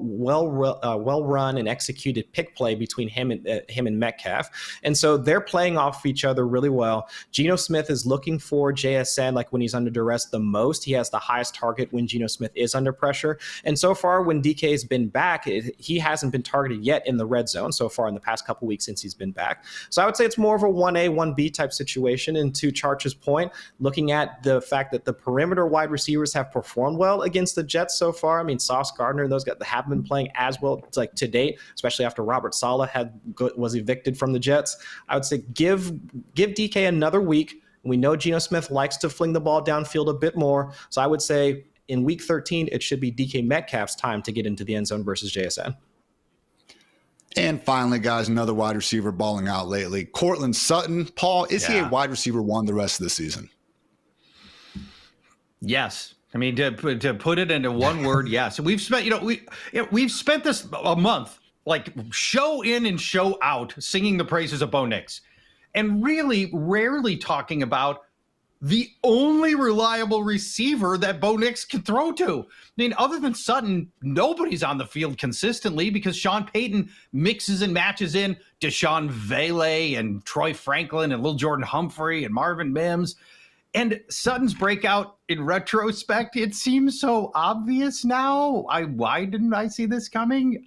run and executed pick play between him and Metcalf. And so they're playing off each other really well. Geno Smith is looking for JSN like when he's under duress the most. He has the highest target when Geno Smith is under pressure. And so far when DK has been back, he hasn't been targeted yet in the red zone so far in the past couple weeks since he's been back. So I would say it's more of a 1A, 1B type situation. And to Charch's point, looking at the fact that the perimeter wide receivers have performed well against the Jets so far. I mean, Sauce Gardner and those guys have been playing as well like to date, especially after Robert Saleh was evicted from the Jets. I would say give DK another week. We know Geno Smith likes to fling the ball downfield a bit more. So I would say in week 13, it should be DK Metcalf's time to get into the end zone versus JSN. And finally, guys, another wide receiver balling out lately. Courtland Sutton. Paul, is he a wide receiver 1 the rest of the season? Yes. I mean, to put it into one word, yes. We've spent, we've spent this a month, like show in and show out, singing the praises of Bo Nix, and really rarely talking about the only reliable receiver that Bo Nix can throw to. I mean, other than Sutton, nobody's on the field consistently because Sean Payton mixes and matches in Deshaun Vele and Troy Franklin and Lil Jordan Humphrey and Marvin Mims. And Sutton's breakout, in retrospect, it seems so obvious now. Why didn't I see this coming?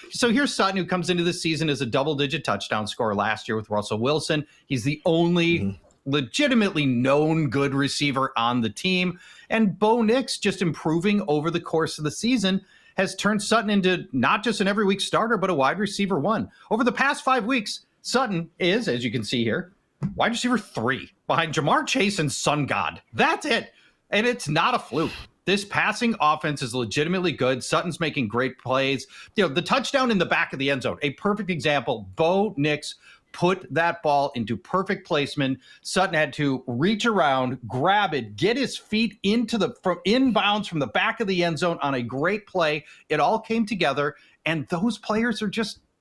So here's Sutton, who comes into the season as a double-digit touchdown scorer last year with Russell Wilson. He's the only legitimately known good receiver on the team. And Bo Nix, just improving over the course of the season, has turned Sutton into not just an every week starter, but a wide receiver 1. Over the past 5 weeks, Sutton is, as you can see here, wide receiver 3 behind Jamar Chase and Sun God. That's it. And it's not a fluke. This passing offense is legitimately good. Sutton's making great plays. The touchdown in the back of the end zone, a perfect example. Bo Nix put that ball into perfect placement. Sutton had to reach around, grab it, get his feet from inbounds from the back of the end zone on a great play. It all came together, and those players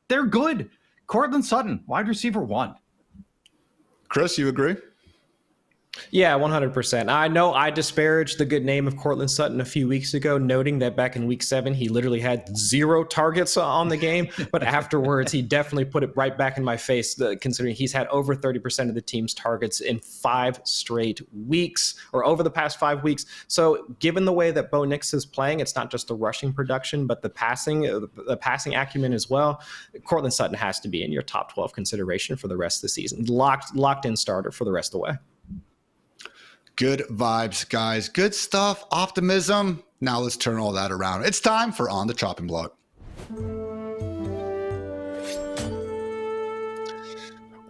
they're good. Courtland Sutton, wide receiver 1. Chris, you agree? Yeah, 100%. I know I disparaged the good name of Courtland Sutton a few weeks ago, noting that back in week 7, he literally had 0 targets on the game. But afterwards, he definitely put it right back in my face, considering he's had over 30% of the team's targets in 5 straight weeks, or over the past 5 weeks. So given the way that Bo Nix is playing, it's not just the rushing production, but the passing acumen as well. Courtland Sutton has to be in your top 12 consideration for the rest of the season. Locked in starter for the rest of the way. Good vibes, guys. Good stuff. Optimism. Now let's turn all that around. It's time for On the Chopping Block.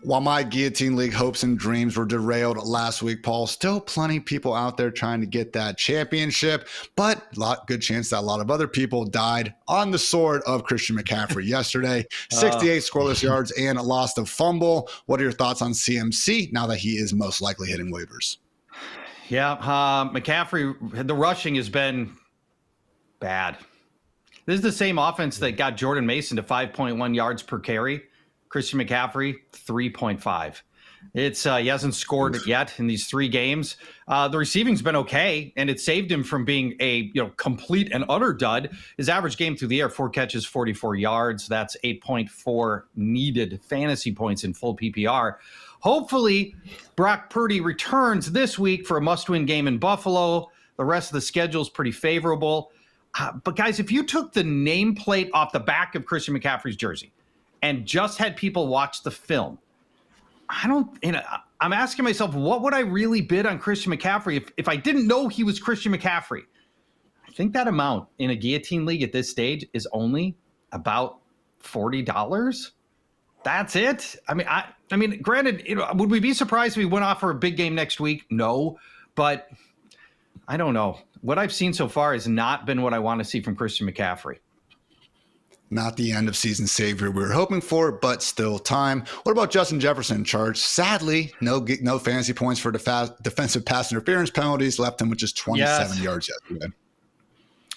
While my Guillotine League hopes and dreams were derailed last week, Paul, still plenty of people out there trying to get that championship, but good chance that a lot of other people died on the sword of Christian McCaffrey yesterday. 68 scoreless yards and lost a fumble. What are your thoughts on CMC now that he is most likely hitting waivers? Yeah, McCaffrey, the rushing has been bad. This is the same offense that got Jordan Mason to 5.1 yards per carry. Christian McCaffrey, 3.5. He hasn't scored it yet in these 3 games. The receiving's been okay, and it saved him from being a complete and utter dud. His average game through the air, 4 catches, 44 yards. That's 8.4 needed fantasy points in full PPR. Hopefully, Brock Purdy returns this week for a must-win game in Buffalo. The rest of the schedule is pretty favorable. But guys, if you took the nameplate off the back of Christian McCaffrey's jersey and just had people watch the film, I'm asking myself, what would I really bid on Christian McCaffrey if I didn't know he was Christian McCaffrey? I think that amount in a Guillotine League at this stage is only about $40. That's it. I mean, granted, would we be surprised if we went off for a big game next week? No, but I don't know. What I've seen so far has not been what I want to see from Christian McCaffrey. Not the end of season savior we were hoping for, but still time. What about Justin Jefferson, Charge? Sadly, no fantasy points for defensive pass interference penalties. Left him with just 27 yards yesterday.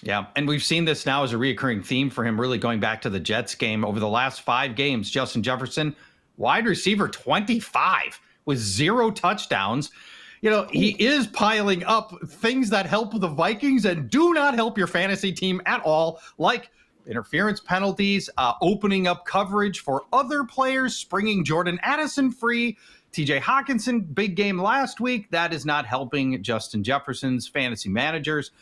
Yeah, and we've seen this now as a reoccurring theme for him, really going back to the Jets game. Over the last 5 games, Justin Jefferson, wide receiver 25 with 0 touchdowns. He is piling up things that help the Vikings and do not help your fantasy team at all, like interference penalties, opening up coverage for other players, springing Jordan Addison free. TJ Hawkinson, big game last week. That is not helping Justin Jefferson's fantasy managers.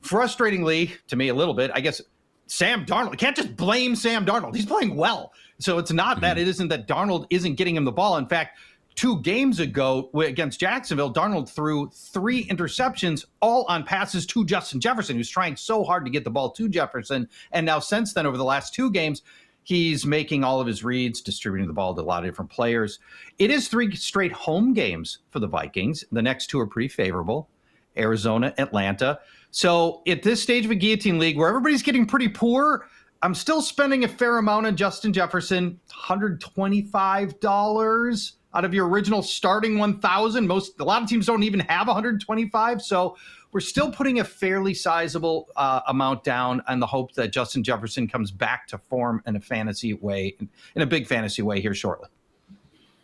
Frustratingly, to me a little bit, I guess, Sam Darnold. You can't just blame Sam Darnold. He's playing well. So it's not that it isn't that Darnold isn't getting him the ball. In fact, 2 games ago against Jacksonville, Darnold threw 3 interceptions, all on passes to Justin Jefferson, who's trying so hard to get the ball to Jefferson. And now since then, over the last 2 games, he's making all of his reads, distributing the ball to a lot of different players. It is 3 straight home games for the Vikings. The next 2 are pretty favorable: Arizona, Atlanta. So at this stage of a guillotine league where everybody's getting pretty poor, I'm still spending a fair amount on Justin Jefferson, $125 out of your original starting 1,000. A lot of teams don't even have 125. So we're still putting a fairly sizable amount down on the hope that Justin Jefferson comes back to form in a fantasy way, in a big fantasy way here shortly.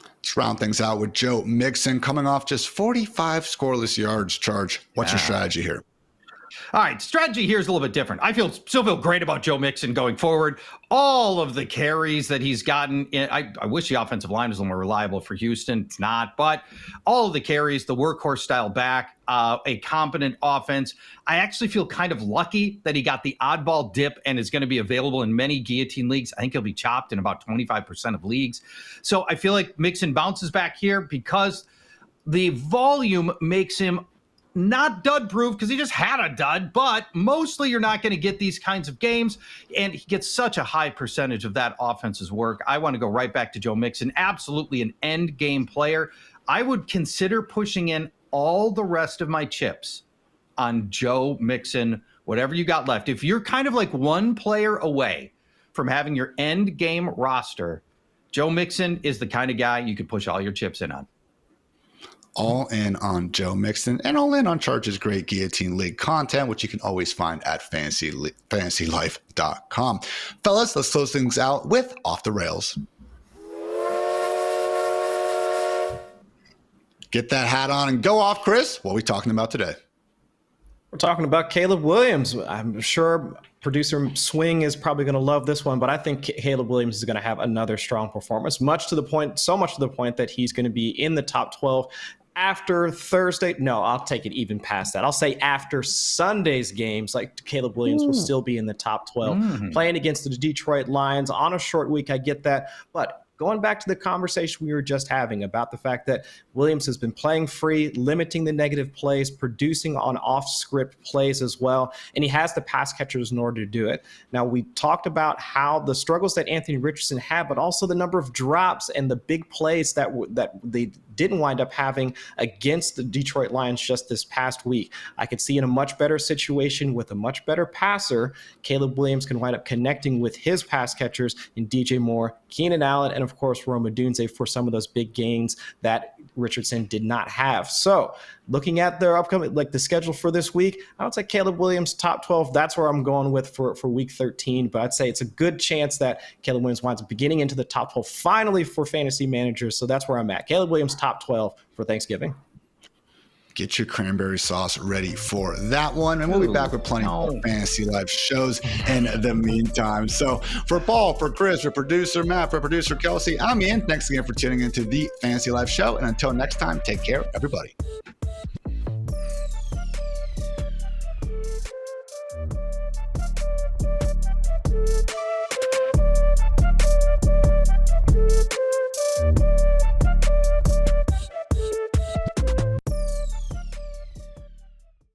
Let's round things out with Joe Mixon coming off just 45 scoreless yards. Charge. What's your strategy here? All right, strategy here is a little bit different. I still feel great about Joe Mixon going forward. All of the carries that he's gotten, I wish the offensive line was a little more reliable for Houston. It's not, but all of the carries, the workhorse style back, a competent offense. I actually feel kind of lucky that he got the oddball dip and is going to be available in many guillotine leagues. I think he'll be chopped in about 25% of leagues. So I feel like Mixon bounces back here because the volume makes him not dud proof, because he just had a dud, but mostly you're not going to get these kinds of games, and he gets such a high percentage of that offense's work. I want to go right back to Joe Mixon. Absolutely an end game player. I would consider pushing in all the rest of my chips on Joe Mixon, whatever you got left. If you're kind of like one player away from having your end game roster, Joe Mixon is the kind of guy you could push all your chips in on. All in on Joe Mixon and all in on Charge's great Guillotine League content, which you can always find at FantasyLife.com. Fellas, let's close things out with Off the Rails. Get that hat on and go off, Chris. What are we talking about today? We're talking about Caleb Williams. I'm sure producer Swing is probably going to love this one, but I think Caleb Williams is going to have another strong performance, so much to the point that he's going to be in the top 12 after Thursday. No, I'll take it even past that. I'll say after Sunday's games, like Caleb Williams will still be in the top 12. Playing against the Detroit Lions on a short week, I get that, but going back to the conversation we were just having about the fact that Williams has been playing free, limiting the negative plays, producing on off-script plays as well, and he has the pass catchers in order to do it. Now, we talked about how the struggles that Anthony Richardson had, but also the number of drops and the big plays that they didn't wind up having against the Detroit Lions just this past week. I could see in a much better situation with a much better passer, Caleb Williams can wind up connecting with his pass catchers in DJ Moore, Keenan Allen, and of course, Rome Odunze for some of those big gains that Richardson did not have. So looking at their upcoming, like the schedule for this week, I would say Caleb Williams top 12. That's where I'm going with for week 13. But I'd say it's a good chance that Caleb Williams winds up beginning into the top 12 finally for fantasy managers. So that's where I'm at. Caleb Williams top 12 for Thanksgiving. Get your cranberry sauce ready for that one. And we'll be back with plenty more Fantasy Life shows in the meantime. So for Paul, for Chris, for producer Matt, for producer Kelsey, I'm Ian. Thanks again for tuning into the Fantasy Life show. And until next time, take care, everybody.